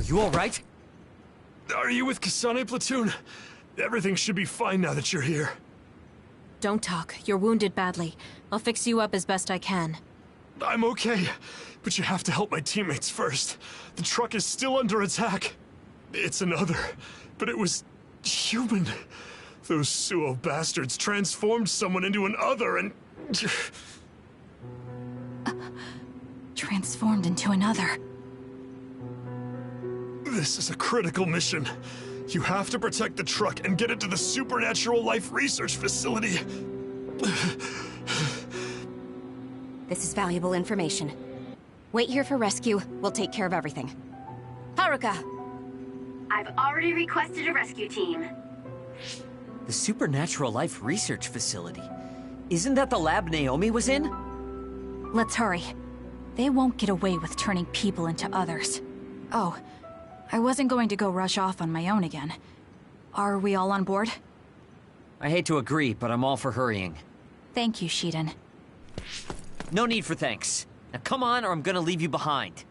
you alright? Are you with Kasane platoon? Everything should be fine now that you're here. Don't talk. You're wounded badly. I'll fix you up as best I can. I'm okay, but you have to help my teammates first. The truck is still under attack. It's another, but it was human. Those Suo bastards transformed someone into an other and... Transformed into another. This is a critical mission. You have to protect the truck and get it to the Supernatural Life Research Facility. This is valuable information. Wait here for rescue. We'll take care of everything. Haruka! I've already requested a rescue team. The Supernatural Life Research Facility. Isn't that the lab Naomi was in? Let's hurry. They won't get away with turning people into others. Oh, I wasn't going to go rush off on my own again. Are we all on board? I hate to agree, but I'm all for hurrying. Thank you, Shiden. No need for thanks. Now come on, or I'm gonna leave you behind.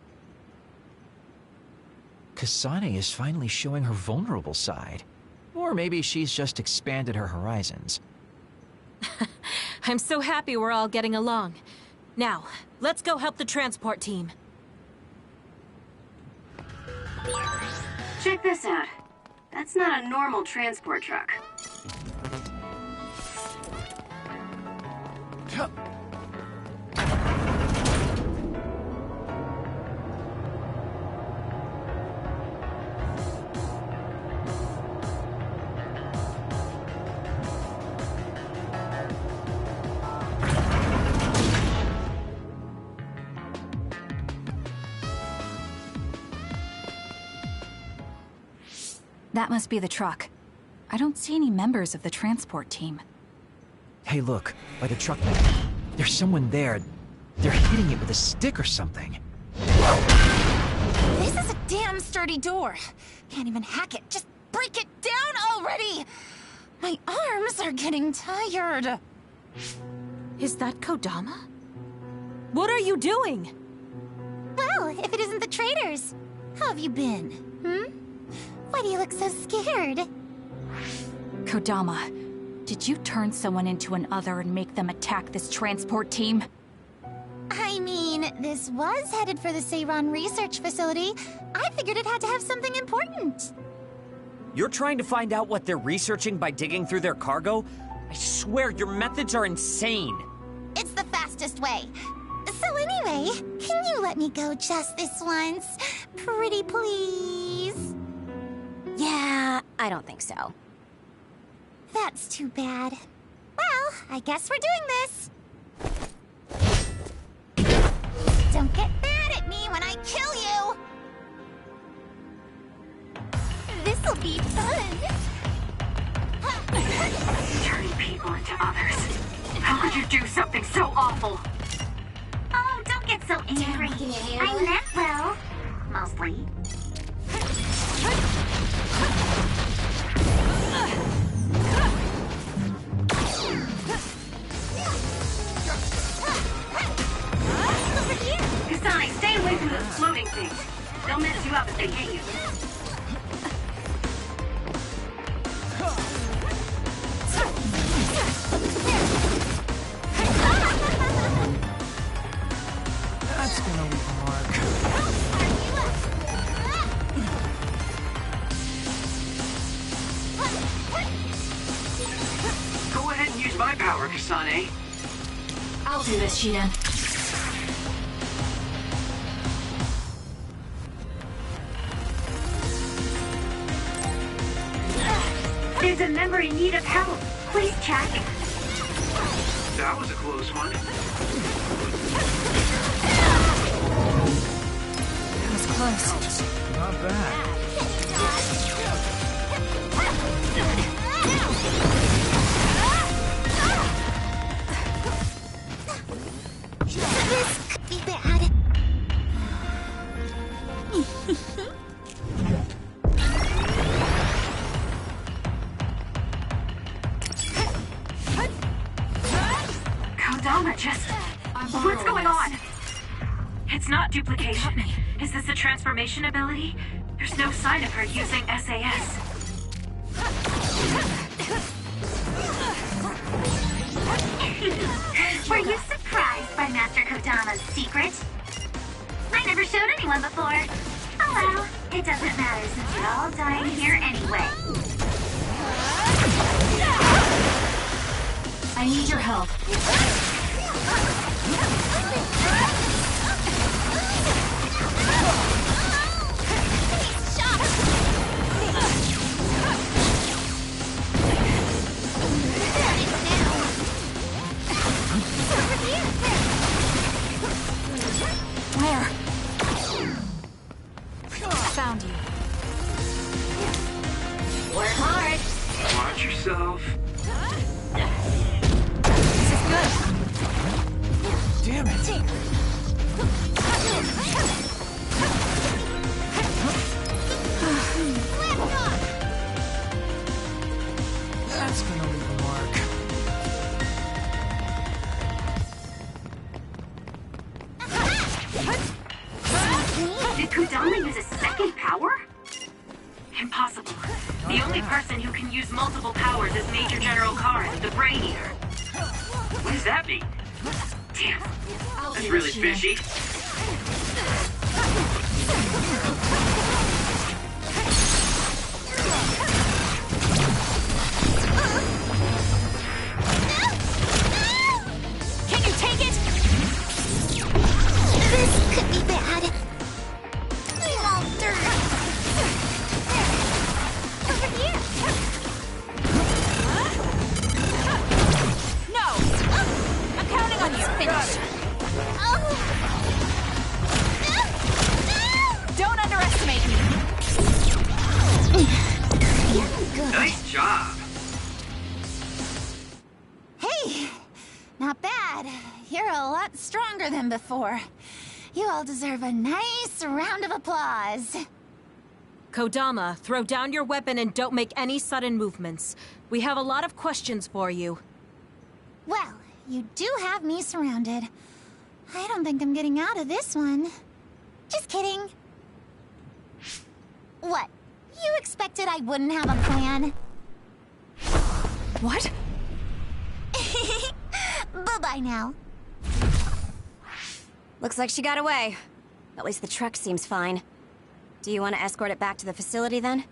Kasane is finally showing her vulnerable side. Or maybe she's just expanded her horizons. I'm so happy we're all getting along. Now, let's go help the transport team. Check this out. That's not a normal transport truck. That must be the truck. I don't see any members of the transport team. Hey, look, by the truck. There's someone there. They're hitting it with a stick or something. This is a damn sturdy door. Can't even hack it. Just break it down already! My arms are getting tired. Is that Kodama? What are you doing? Well, if it isn't the traitors. How have you been? Why do you look so scared? Kodama, did you turn someone into an other and make them attack this transport team? I mean, this was headed for the Seiran Research Facility. I figured it had to have something important. You're trying to find out what they're researching by digging through their cargo? I swear, your methods are insane. It's the fastest way. So anyway, can you let me go just this once? Pretty please? Yeah, I don't think so. That's too bad. Well, I guess we're doing this. Don't get mad at me when I kill you! This'll be fun! Turning people into others. How could you do something so awful? Oh, don't get so angry. I meant well. Mostly. Kasane, stay away from those floating things. They'll mess you up if they hit you. That's gonna leave a mark. Go ahead and use my power, Kasane. I'll do this, Shiden. There's a member in need of help. Please check. That was a close one. That was close. Not bad. This could be bad. Kodama just... What's going on? It's not duplication. Is this a transformation ability? There's no sign of her using SAS. Were you surprised by Master Kodama's secret? I never showed anyone before. Oh well, it doesn't matter since you're all dying here anyway. I need your help. Where? Found you. Work hard. Watch yourself. This is good. Damn it! That's gonna leave a mark. Did Kodama use a second power? Impossible. The only person who can use multiple powers is Major General Karen, the Brain Eater. What does that mean? Damn. That's really fishy. Can you take it? This could be bad. Oh, dirt. Over here. No! I'm counting on you. Finish. Don't underestimate me. Nice job. Hey, not bad. You're a lot stronger than before. You all deserve a nice round of applause. Kodama, throw down your weapon and don't make any sudden movements. We have a lot of questions for you. Well, you do have me surrounded. I don't think I'm getting out of this one. Just kidding. What? You expected I wouldn't have a plan? What? Bye-bye now. Looks like she got away. At least the truck seems fine. Do you want to escort it back to the facility then?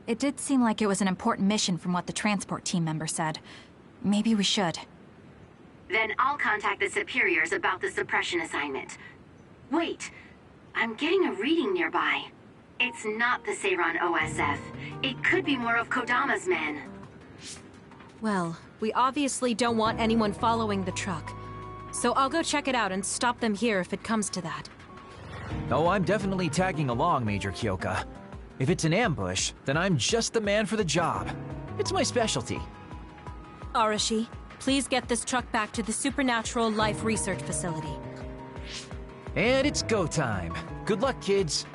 It did seem like it was an important mission from what the transport team member said. Maybe we should. Then I'll contact the superiors about the suppression assignment. Wait, I'm getting a reading nearby. It's not the Seiran OSF. It could be more of Kodama's men. Well, we obviously don't want anyone following the truck. So I'll go check it out and stop them here if it comes to that. Oh, I'm definitely tagging along, Major Kyoka. If it's an ambush, then I'm just the man for the job. It's my specialty. Arashi, please get this truck back to the Supernatural Life Research Facility. And it's go time. Good luck, kids.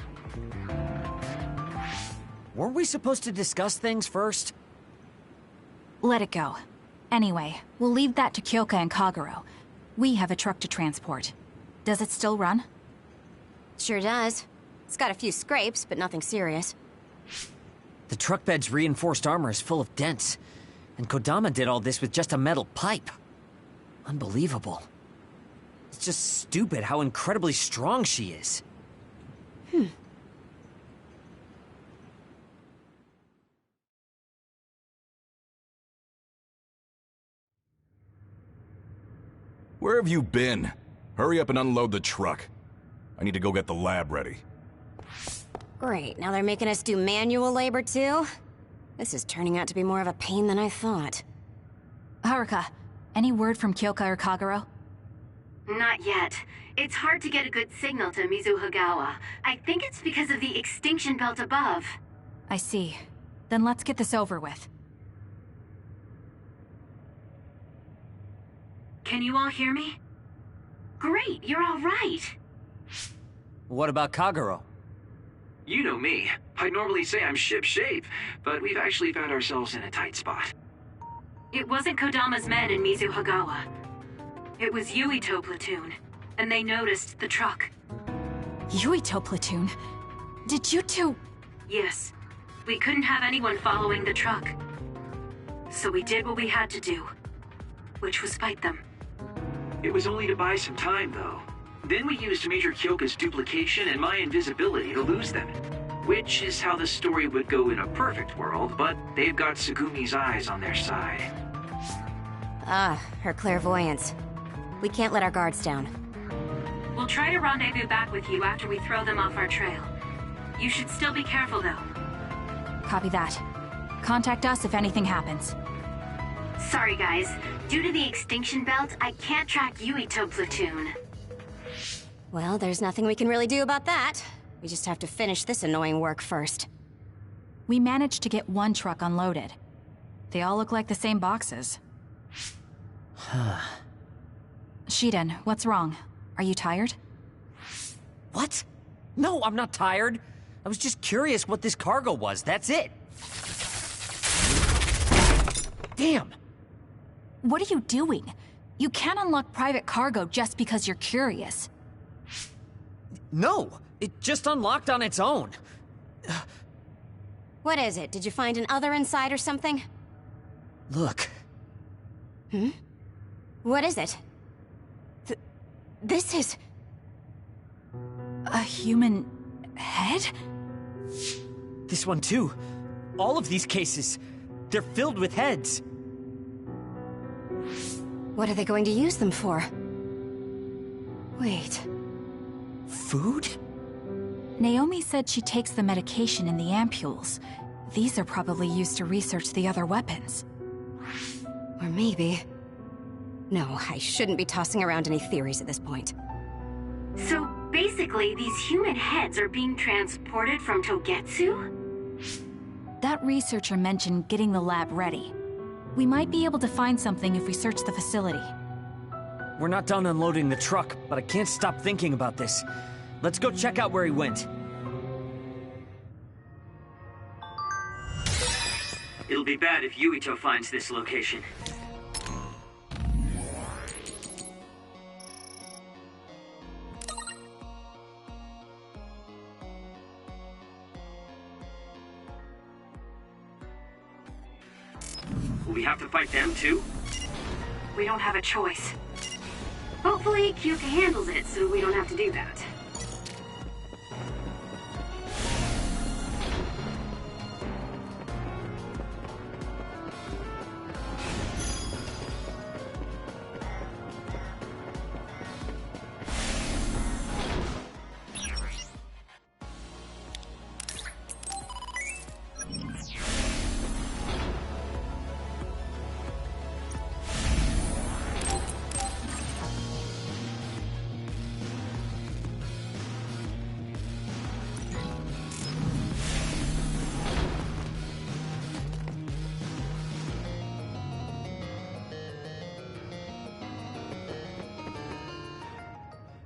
Weren't we supposed to discuss things first? Let it go. Anyway, we'll leave that to Kyoka and Kagero. We have a truck to transport. Does it still run? Sure does. It's got a few scrapes, but nothing serious. The truck bed's reinforced armor is full of dents. And Kodama did all this with just a metal pipe. Unbelievable. It's just stupid how incredibly strong she is. Where have you been? Hurry up and unload the truck. I need to go get the lab ready. Great, now they're making us do manual labor too? This is turning out to be more of a pain than I thought. Haruka, any word from Kyoka or Kagero? Not yet. It's hard to get a good signal to Mizuhagawa. I think it's because of the extinction belt above. I see. Then let's get this over with. Can you all hear me? Great, you're all right. What about Kagero? You know me. I'd normally say I'm ship-shape, but we've actually found ourselves in a tight spot. It wasn't Kodama's men in Mizuhagawa. It was Yuito platoon, and they noticed the truck. Yuito platoon? Did you two... Yes. We couldn't have anyone following the truck. So we did what we had to do, which was fight them. It was only to buy some time, though. Then we used Major Kyoka's duplication and my invisibility to lose them. Which is how the story would go in a perfect world, but they've got Tsugumi's eyes on their side. Ah, her clairvoyance. We can't let our guards down. We'll try to rendezvous back with you after we throw them off our trail. You should still be careful, though. Copy that. Contact us if anything happens. Sorry, guys. Due to the extinction belt, I can't track Yuito platoon. Well, there's nothing we can really do about that. We just have to finish this annoying work first. We managed to get one truck unloaded. They all look like the same boxes. Shiden, what's wrong? Are you tired? What? No, I'm not tired. I was just curious what this cargo was, that's it. Damn! What are you doing? You can't unlock private cargo just because you're curious. No, it just unlocked on its own. What is it? Did you find an other inside or something? Look. Hmm? What is it? This is... a human head? This one too. All of these cases, they're filled with heads. What are they going to use them for? Wait. Food? Naomi said she takes the medication in the ampules. These are probably used to research the other weapons. Or maybe... No, I shouldn't be tossing around any theories at this point. So basically, these human heads are being transported from Togetsu? That researcher mentioned getting the lab ready. We might be able to find something if we search the facility. We're not done unloading the truck, but I can't stop thinking about this. Let's go check out where he went. It'll be bad if Yuito finds this location. Will we have to fight them too? We don't have a choice. Hopefully, Kyoka handles it so we don't have to do that.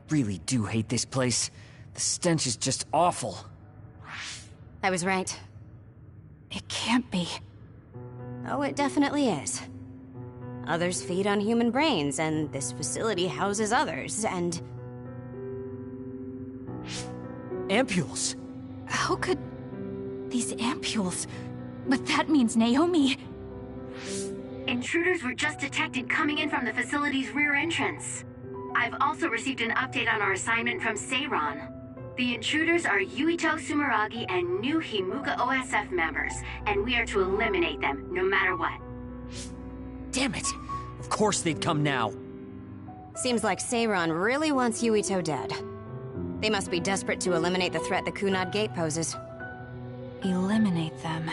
Really do hate this place. The stench is just awful. I was right. It can't be. Oh, it definitely is. Others feed on human brains, and this facility houses others, and... Ampules! How could... these ampules... But that means Naomi... Intruders were just detected coming in from the facility's rear entrance. I've also received an update on our assignment from Seiran. The intruders are Yuito Sumeragi and new Himuka OSF members, and we are to eliminate them, no matter what. Damn it! Of course they'd come now. Seems like Seiran really wants Yuito dead. They must be desperate to eliminate the threat the Kunad Gate poses. Eliminate them.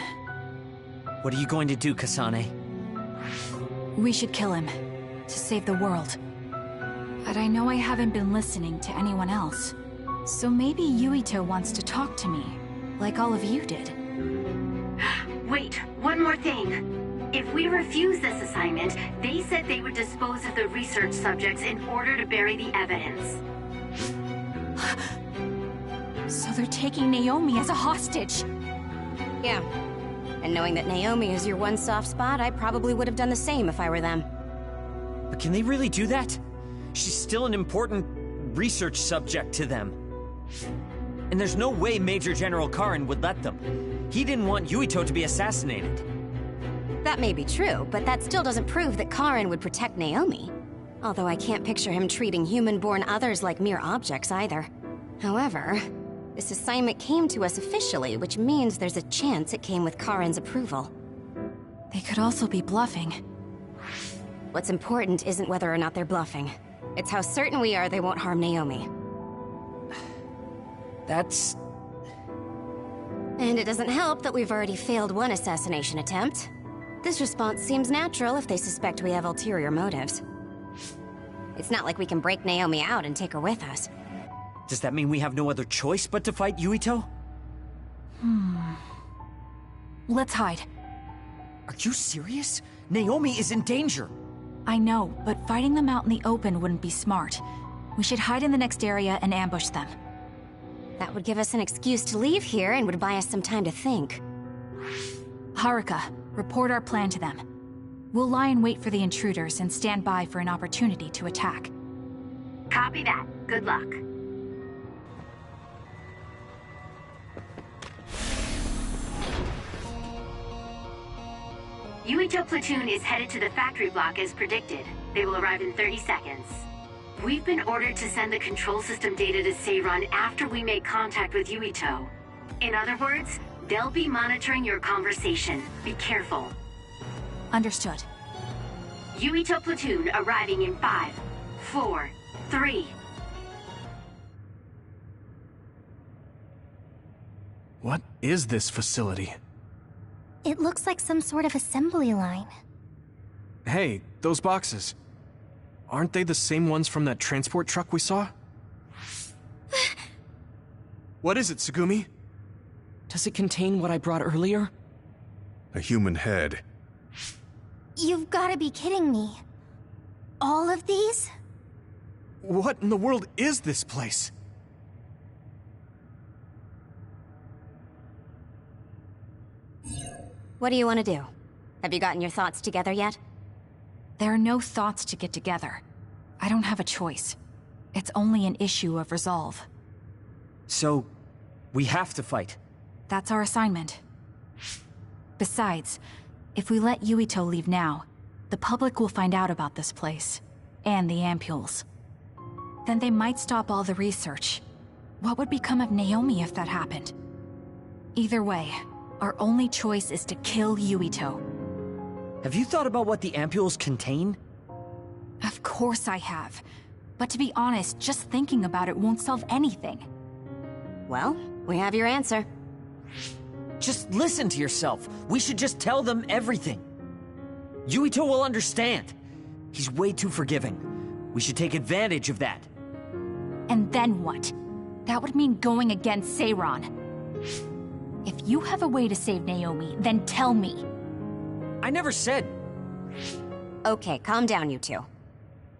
What are you going to do, Kasane? We should kill him, to save the world. But I know I haven't been listening to anyone else. So maybe Yuito wants to talk to me, like all of you did. Wait, one more thing. If we refuse this assignment, they said they would dispose of the research subjects in order to bury the evidence. So they're taking Naomi as a hostage. Yeah. And knowing that Naomi is your one soft spot, I probably would have done the same if I were them. But can they really do that? She's still an important research subject to them. And there's no way Major General Karin would let them. He didn't want Yuito to be assassinated. That may be true, but that still doesn't prove that Karin would protect Naomi. Although I can't picture him treating human-born others like mere objects either. However, this assignment came to us officially, which means there's a chance it came with Karin's approval. They could also be bluffing. What's important isn't whether or not they're bluffing. It's how certain we are they won't harm Naomi. That's... And it doesn't help that we've already failed one assassination attempt. This response seems natural if they suspect we have ulterior motives. It's not like we can break Naomi out and take her with us. Does that mean we have no other choice but to fight Yuito? Let's hide. Are you serious? Naomi is in danger. I know, but fighting them out in the open wouldn't be smart. We should hide in the next area and ambush them. That would give us an excuse to leave here and would buy us some time to think. Haruka, report our plan to them. We'll lie in wait for the intruders and stand by for an opportunity to attack. Copy that. Good luck. Yuito platoon is headed to the factory block as predicted. They will arrive in 30 seconds. We've been ordered to send the control system data to Seiran after we make contact with Yuito. In other words, they'll be monitoring your conversation. Be careful. Understood. Yuito platoon arriving in 5, 4, 3. What is this facility? It looks like some sort of assembly line. Hey, those boxes. Aren't they the same ones from that transport truck we saw? What is it, Tsugumi? Does it contain what I brought earlier? A human head. You've gotta be kidding me. All of these? What in the world is this place? What do you want to do? Have you gotten your thoughts together yet? There are no thoughts to get together. I don't have a choice. It's only an issue of resolve. So, we have to fight. That's our assignment. Besides, if we let Yuito leave now, the public will find out about this place. And the ampules. Then they might stop all the research. What would become of Naomi if that happened? Either way, our only choice is to kill Yuito. Have you thought about what the ampules contain? Of course I have. But to be honest, just thinking about it won't solve anything. Well, we have your answer. Just listen to yourself. We should just tell them everything. Yuito will understand. He's way too forgiving. We should take advantage of that. And then what? That would mean going against Seiran. If you have a way to save Naomi, then tell me. I never said... Okay, calm down, you two.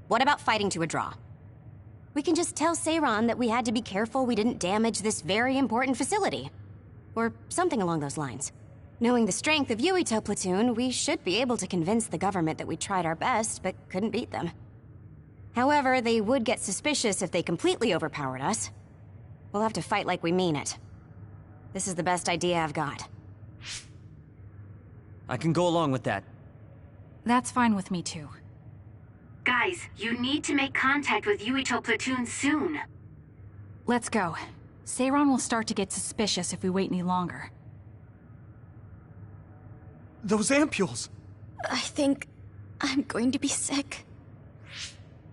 What about fighting to a draw? We can just tell Seiran that we had to be careful we didn't damage this very important facility. Or something along those lines. Knowing the strength of Yuito platoon, we should be able to convince the government that we tried our best, but couldn't beat them. However, they would get suspicious if they completely overpowered us. We'll have to fight like we mean it. This is the best idea I've got. I can go along with that. That's fine with me too. Guys, you need to make contact with Yuito platoon soon. Let's go. Seiran will start to get suspicious if we wait any longer. Those ampules! I think I'm going to be sick.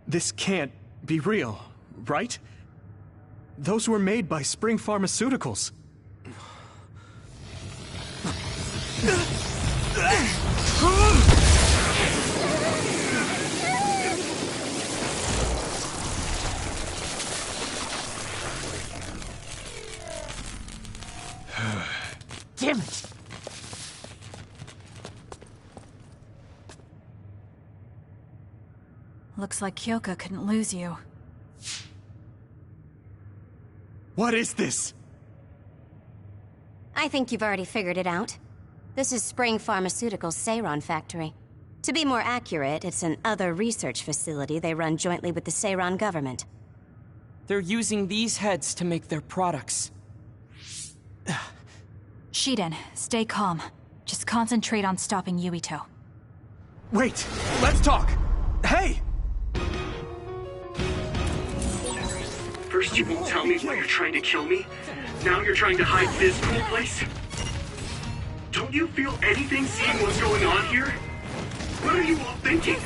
This can't be real, right? Those were made by Spring Pharmaceuticals. Damn it! Looks like Kyoka couldn't lose you. What is this? I think you've already figured it out. This is Spring Pharmaceuticals' Seiran factory. To be more accurate, it's an other research facility they run jointly with the Seiran government. They're using these heads to make their products. Shiden, stay calm. Just concentrate on stopping Yuito. Wait! Let's talk! Hey! First you won't tell me why you're trying to kill me. Now you're trying to hide this cool place? Don't you feel anything seeing what's going on here? What are you all thinking?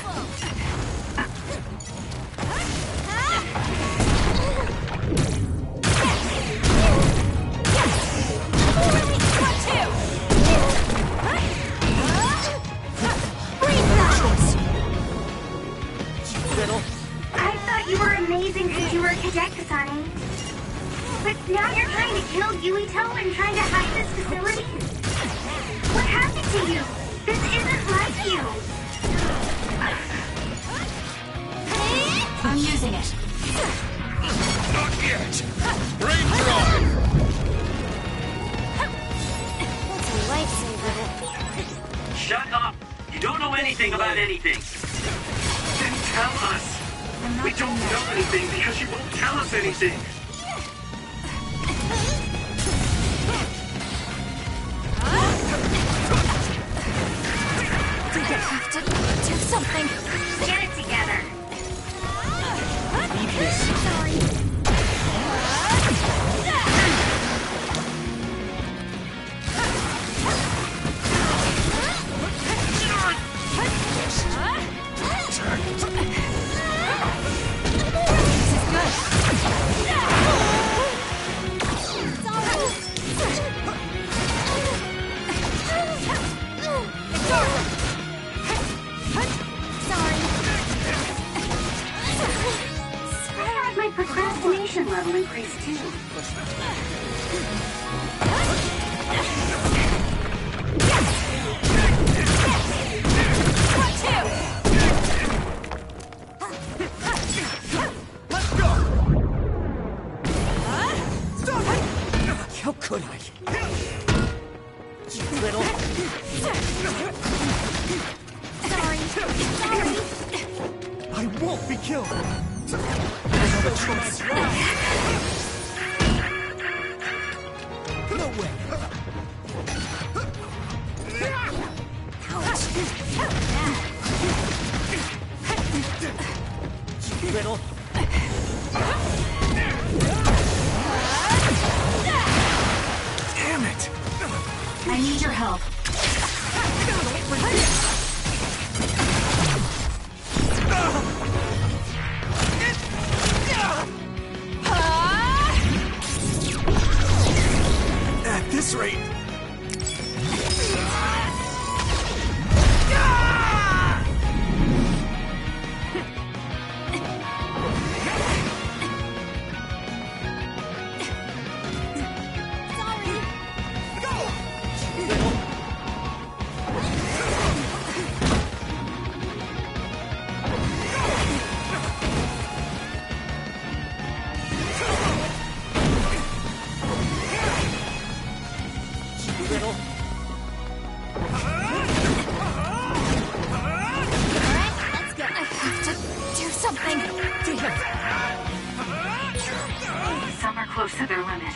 I thought you were amazing since you were a cadet, Kasane. But now you're trying to kill Yuito and trying to hide this facility? What happened to you? This isn't like you. I'm using it. Not yet! Brain drive! That's a lifesaver. Shut up! You don't know anything about anything. Then tell us. We don't know anything because you won't tell us anything. I have to do something. Get it together. Leave this. Sorry. My procrastination level increased too. Let's go! How could I? You little... Sorry. I won't be killed! No way! Little... Damn it! I need your help. At this rate... Some are close to their limit.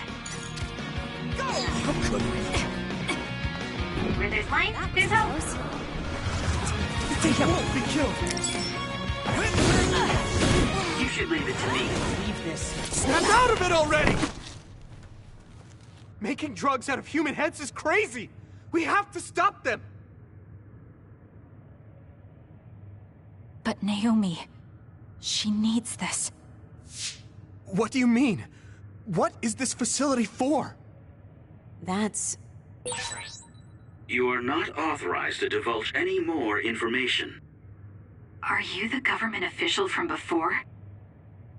Where there's light, there's hope. They won't be killed! You should leave it to me. Leave this. Snap out of it already! Making drugs out of human heads is crazy! We have to stop them! But Naomi, she needs this. What do you mean? What is this facility for? That's... You are not authorized to divulge any more information. Are you the government official from before?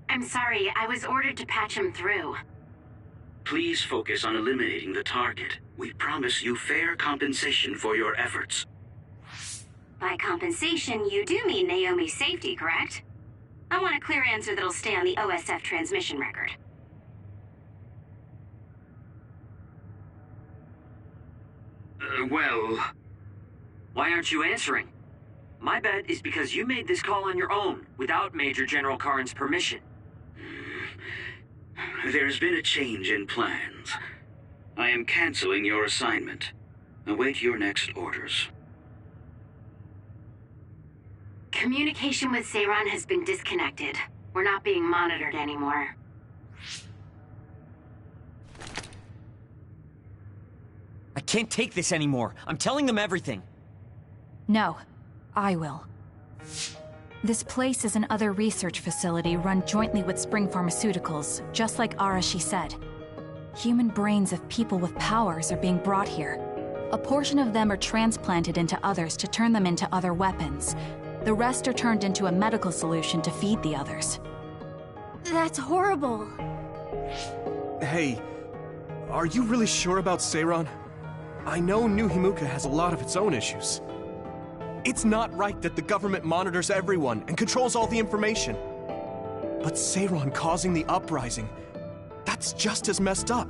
I'm sorry, I was ordered to patch him through. Please focus on eliminating the target. We promise you fair compensation for your efforts. By compensation, you do mean Naomi's safety, correct? I want a clear answer that'll stay on the OSF transmission record. Well... Why aren't you answering? My bet is because you made this call on your own, without Major General Karin's permission. There's been a change in plans. I am canceling your assignment. Await your next orders. Communication with Seiran has been disconnected. We're not being monitored anymore. I can't take this anymore. I'm telling them everything. No, I will. This place is another research facility run jointly with Spring Pharmaceuticals, just like Arashi said. Human brains of people with powers are being brought here. A portion of them are transplanted into others to turn them into other weapons. The rest are turned into a medical solution to feed the others. That's horrible. Hey, are you really sure about Seiran? I know New Himuka has a lot of its own issues. It's not right that the government monitors everyone and controls all the information. But Seiran causing the uprising, that's just as messed up.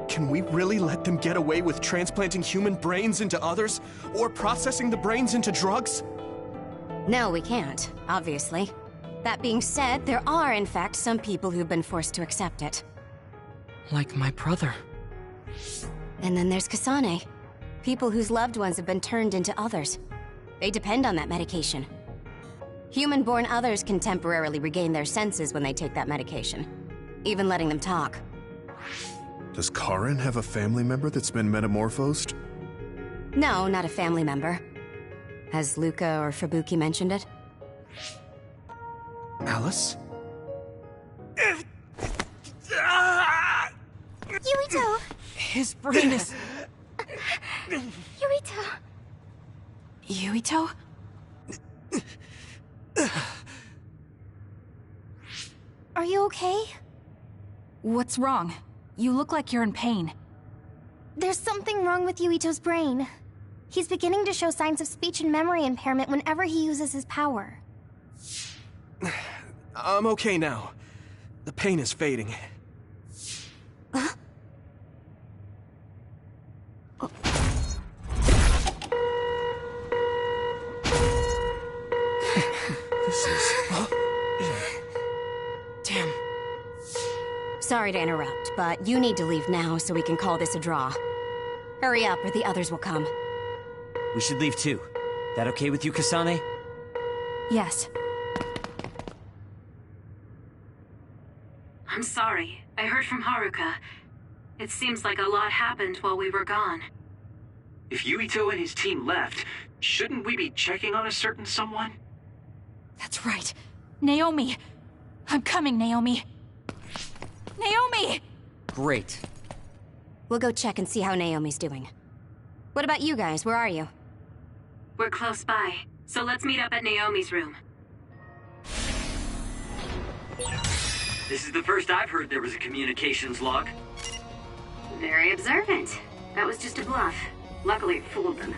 Can we really let them get away with transplanting human brains into others? Or processing the brains into drugs? No, we can't, obviously. That being said, there are, in fact, some people who've been forced to accept it. Like my brother. And then there's Kasane. People whose loved ones have been turned into others. They depend on that medication. Human-born others can temporarily regain their senses when they take that medication. Even letting them talk. Does Karin have a family member that's been metamorphosed? No, not a family member. Has Luca or Fubuki mentioned it? Alice? Yuito! His brain is... Yuito! Yuito? Are you okay? What's wrong? You look like you're in pain. There's something wrong with Yuito's brain. He's beginning to show signs of speech and memory impairment whenever he uses his power. I'm okay now. The pain is fading. This is... Damn. Sorry to interrupt, but you need to leave now so we can call this a draw. Hurry up or the others will come. We should leave too. That okay with you, Kasane? Yes. I'm sorry. I heard from Haruka. It seems like a lot happened while we were gone. If Yuito and his team left, shouldn't we be checking on a certain someone? That's right. Naomi! I'm coming, Naomi! Naomi! Great. We'll go check and see how Naomi's doing. What about you guys? Where are you? We're close by, so let's meet up at Naomi's room. This is the first I've heard there was a communications log. Very observant. That was just a bluff. Luckily, it fooled them.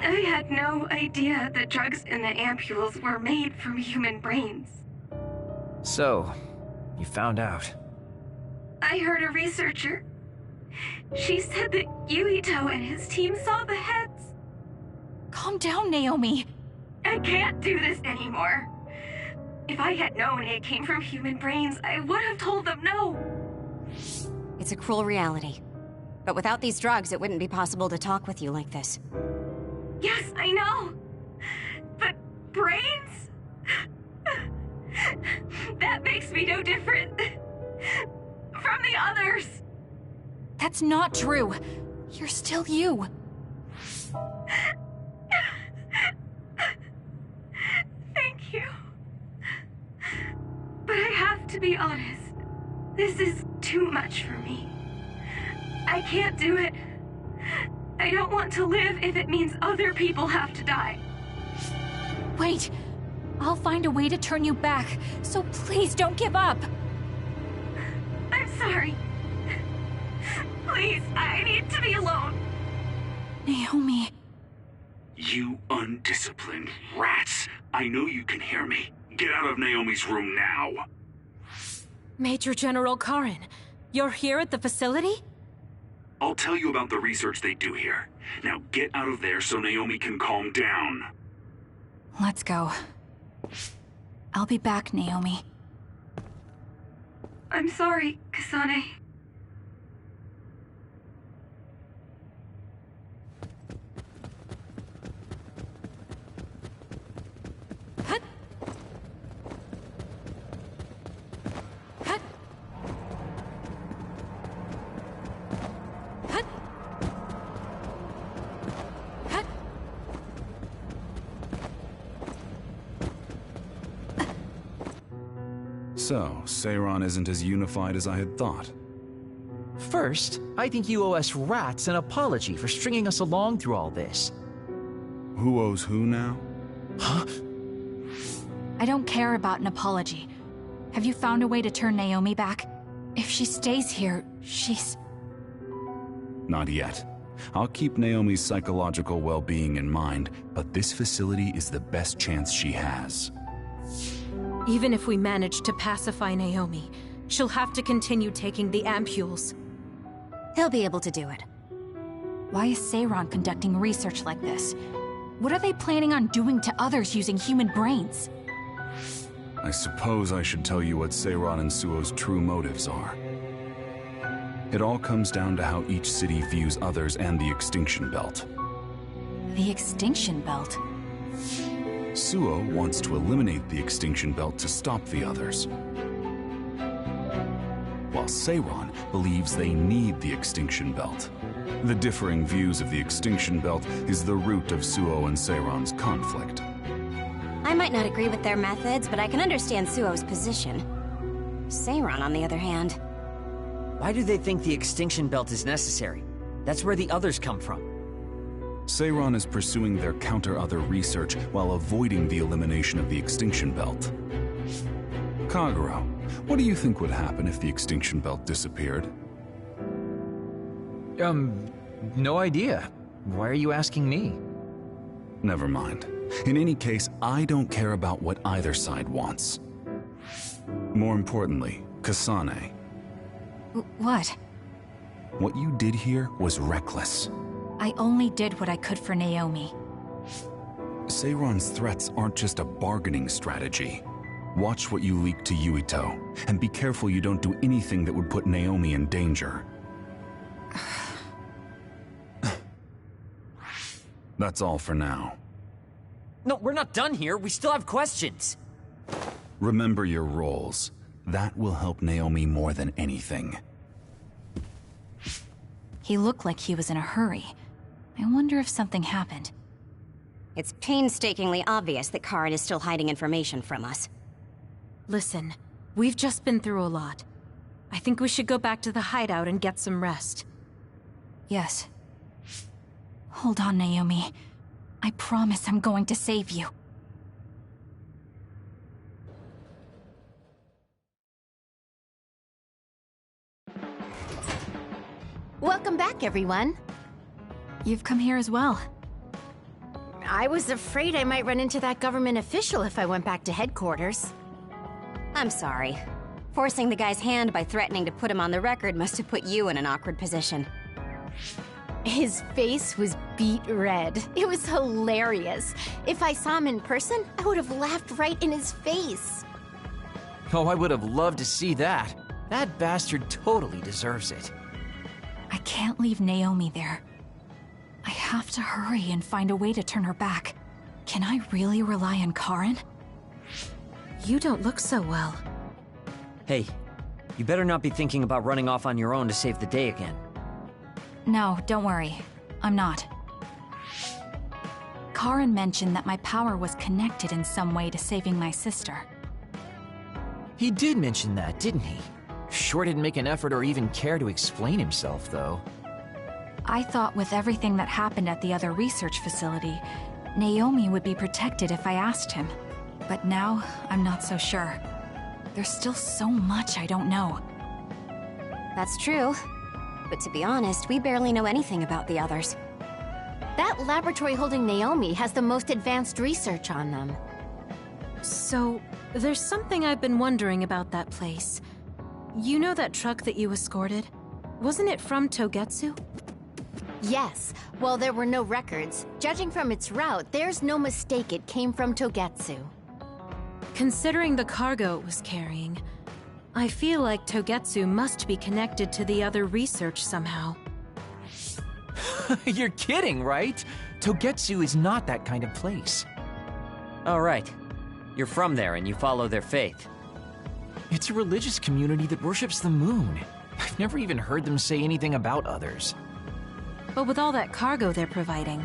I had no idea the drugs in the ampules were made from human brains. So, you found out. I heard a researcher. She said that Yuito and his team saw the heads. Calm down, Naomi. I can't do this anymore. If I had known it came from human brains, I would have told them no. It's a cruel reality. But without these drugs, it wouldn't be possible to talk with you like this. Yes, I know. But brains? That makes me no different from the others. That's not true. You're still you. Thank you. But To be honest, this is too much for me. I can't do it. I don't want to live if it means other people have to die. Wait! I'll find a way to turn you back, so please don't give up! I'm sorry. Please, I need to be alone. Naomi... You undisciplined rats! I know you can hear me. Get out of Naomi's room now! Major General Karin, you're here at the facility? I'll tell you about the research they do here. Now get out of there so Naomi can calm down. Let's go. I'll be back, Naomi. I'm sorry, Kasane. So, Seiran isn't as unified as I had thought. First, I think you owe us rats an apology for stringing us along through all this. Who owes who now? Huh? I don't care about an apology. Have you found a way to turn Naomi back? If she stays here, she's... Not yet. I'll keep Naomi's psychological well-being in mind, but this facility is the best chance she has. Even if we manage to pacify Naomi, she'll have to continue taking the ampules. He'll be able to do it. Why is Seiran conducting research like this? What are they planning on doing to others using human brains? I suppose I should tell you what Seiran and Suo's true motives are. It all comes down to how each city views others and the Extinction Belt. The Extinction Belt? Suo wants to eliminate the Extinction Belt to stop the others, while Seiran believes they need the Extinction Belt. The differing views of the Extinction Belt is the root of Suo and Seiran's conflict. I might not agree with their methods, but I can understand Suo's position. Seiran, on the other hand... Why do they think the Extinction Belt is necessary? That's where the others come from. Seiran is pursuing their counter-other research while avoiding the elimination of the Extinction Belt. Kagero, what do you think would happen if the Extinction Belt disappeared? No idea. Why are you asking me? Never mind. In any case, I don't care about what either side wants. More importantly, Kasane. What? What you did here was reckless. I only did what I could for Naomi. Seiran's threats aren't just a bargaining strategy. Watch what you leak to Yuito, and be careful you don't do anything that would put Naomi in danger. That's all for now. No, we're not done here. We still have questions. Remember your roles. That will help Naomi more than anything. He looked like he was in a hurry. I wonder if something happened. It's painstakingly obvious that Karin is still hiding information from us. Listen, we've just been through a lot. I think we should go back to the hideout and get some rest. Yes. Hold on, Naomi. I promise I'm going to save you. Welcome back, everyone. You've come here as well. I was afraid I might run into that government official if I went back to headquarters. I'm sorry. Forcing the guy's hand by threatening to put him on the record must have put you in an awkward position. His face was beet red. It was hilarious. If I saw him in person, I would have laughed right in his face. Oh, I would have loved to see that. That bastard totally deserves it. I can't leave Naomi there. I have to hurry and find a way to turn her back. Can I really rely on Karin? You don't look so well. Hey, you better not be thinking about running off on your own to save the day again. No, don't worry. I'm not. Karin mentioned that my power was connected in some way to saving my sister. He did mention that, didn't he? Sure didn't make an effort or even care to explain himself, though. I thought with everything that happened at the other research facility, Naomi would be protected if I asked him. But now, I'm not so sure. There's still so much I don't know. That's true. But to be honest, we barely know anything about the others. That laboratory holding Naomi has the most advanced research on them. So, there's something I've been wondering about that place. You know that truck that you escorted? Wasn't it from Togetsu? Yes. While there were no records, judging from its route, there's no mistake it came from Togetsu. Considering the cargo it was carrying, I feel like Togetsu must be connected to the other research somehow. You're kidding, right? Togetsu is not that kind of place. Oh, right. You're from there and you follow their faith. It's a religious community that worships the moon. I've never even heard them say anything about others. But with all that cargo they're providing,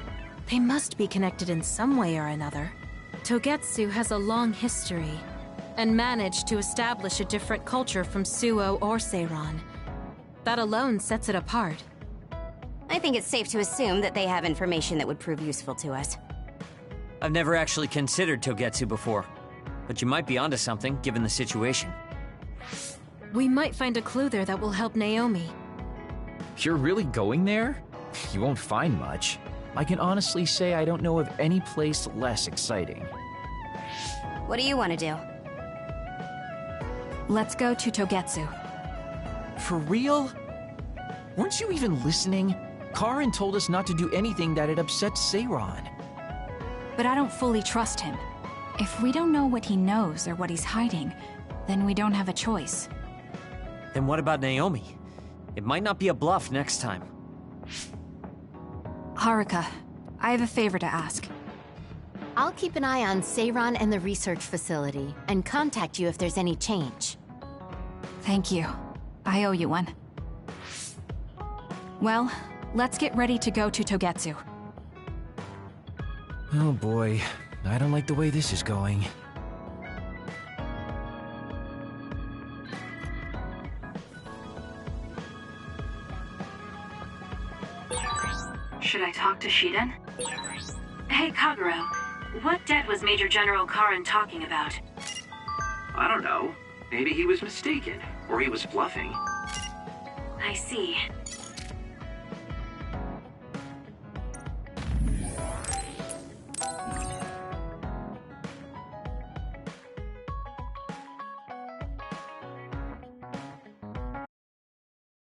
they must be connected in some way or another. Togetsu has a long history, and managed to establish a different culture from Suo or Seiran. That alone sets it apart. I think it's safe to assume that they have information that would prove useful to us. I've never actually considered Togetsu before, but you might be onto something given the situation. We might find a clue there that will help Naomi. You're really going there? You won't find much. I can honestly say I don't know of any place less exciting. What do you want to do? Let's go to Togetsu. For real? Weren't you even listening? Karin told us not to do anything that'd upset Seiran. But I don't fully trust him. If we don't know what he knows or what he's hiding, then we don't have a choice. Then what about Naomi? It might not be a bluff next time. Haruka, I have a favor to ask. I'll keep an eye on Seiran and the research facility, and contact you if there's any change. Thank you. I owe you one. Well, let's get ready to go to Togetsu. Oh boy, I don't like the way this is going. Should I talk to Shiden? Hey, Kagero. What debt was Major General Karin talking about? I don't know. Maybe he was mistaken, or he was bluffing. I see.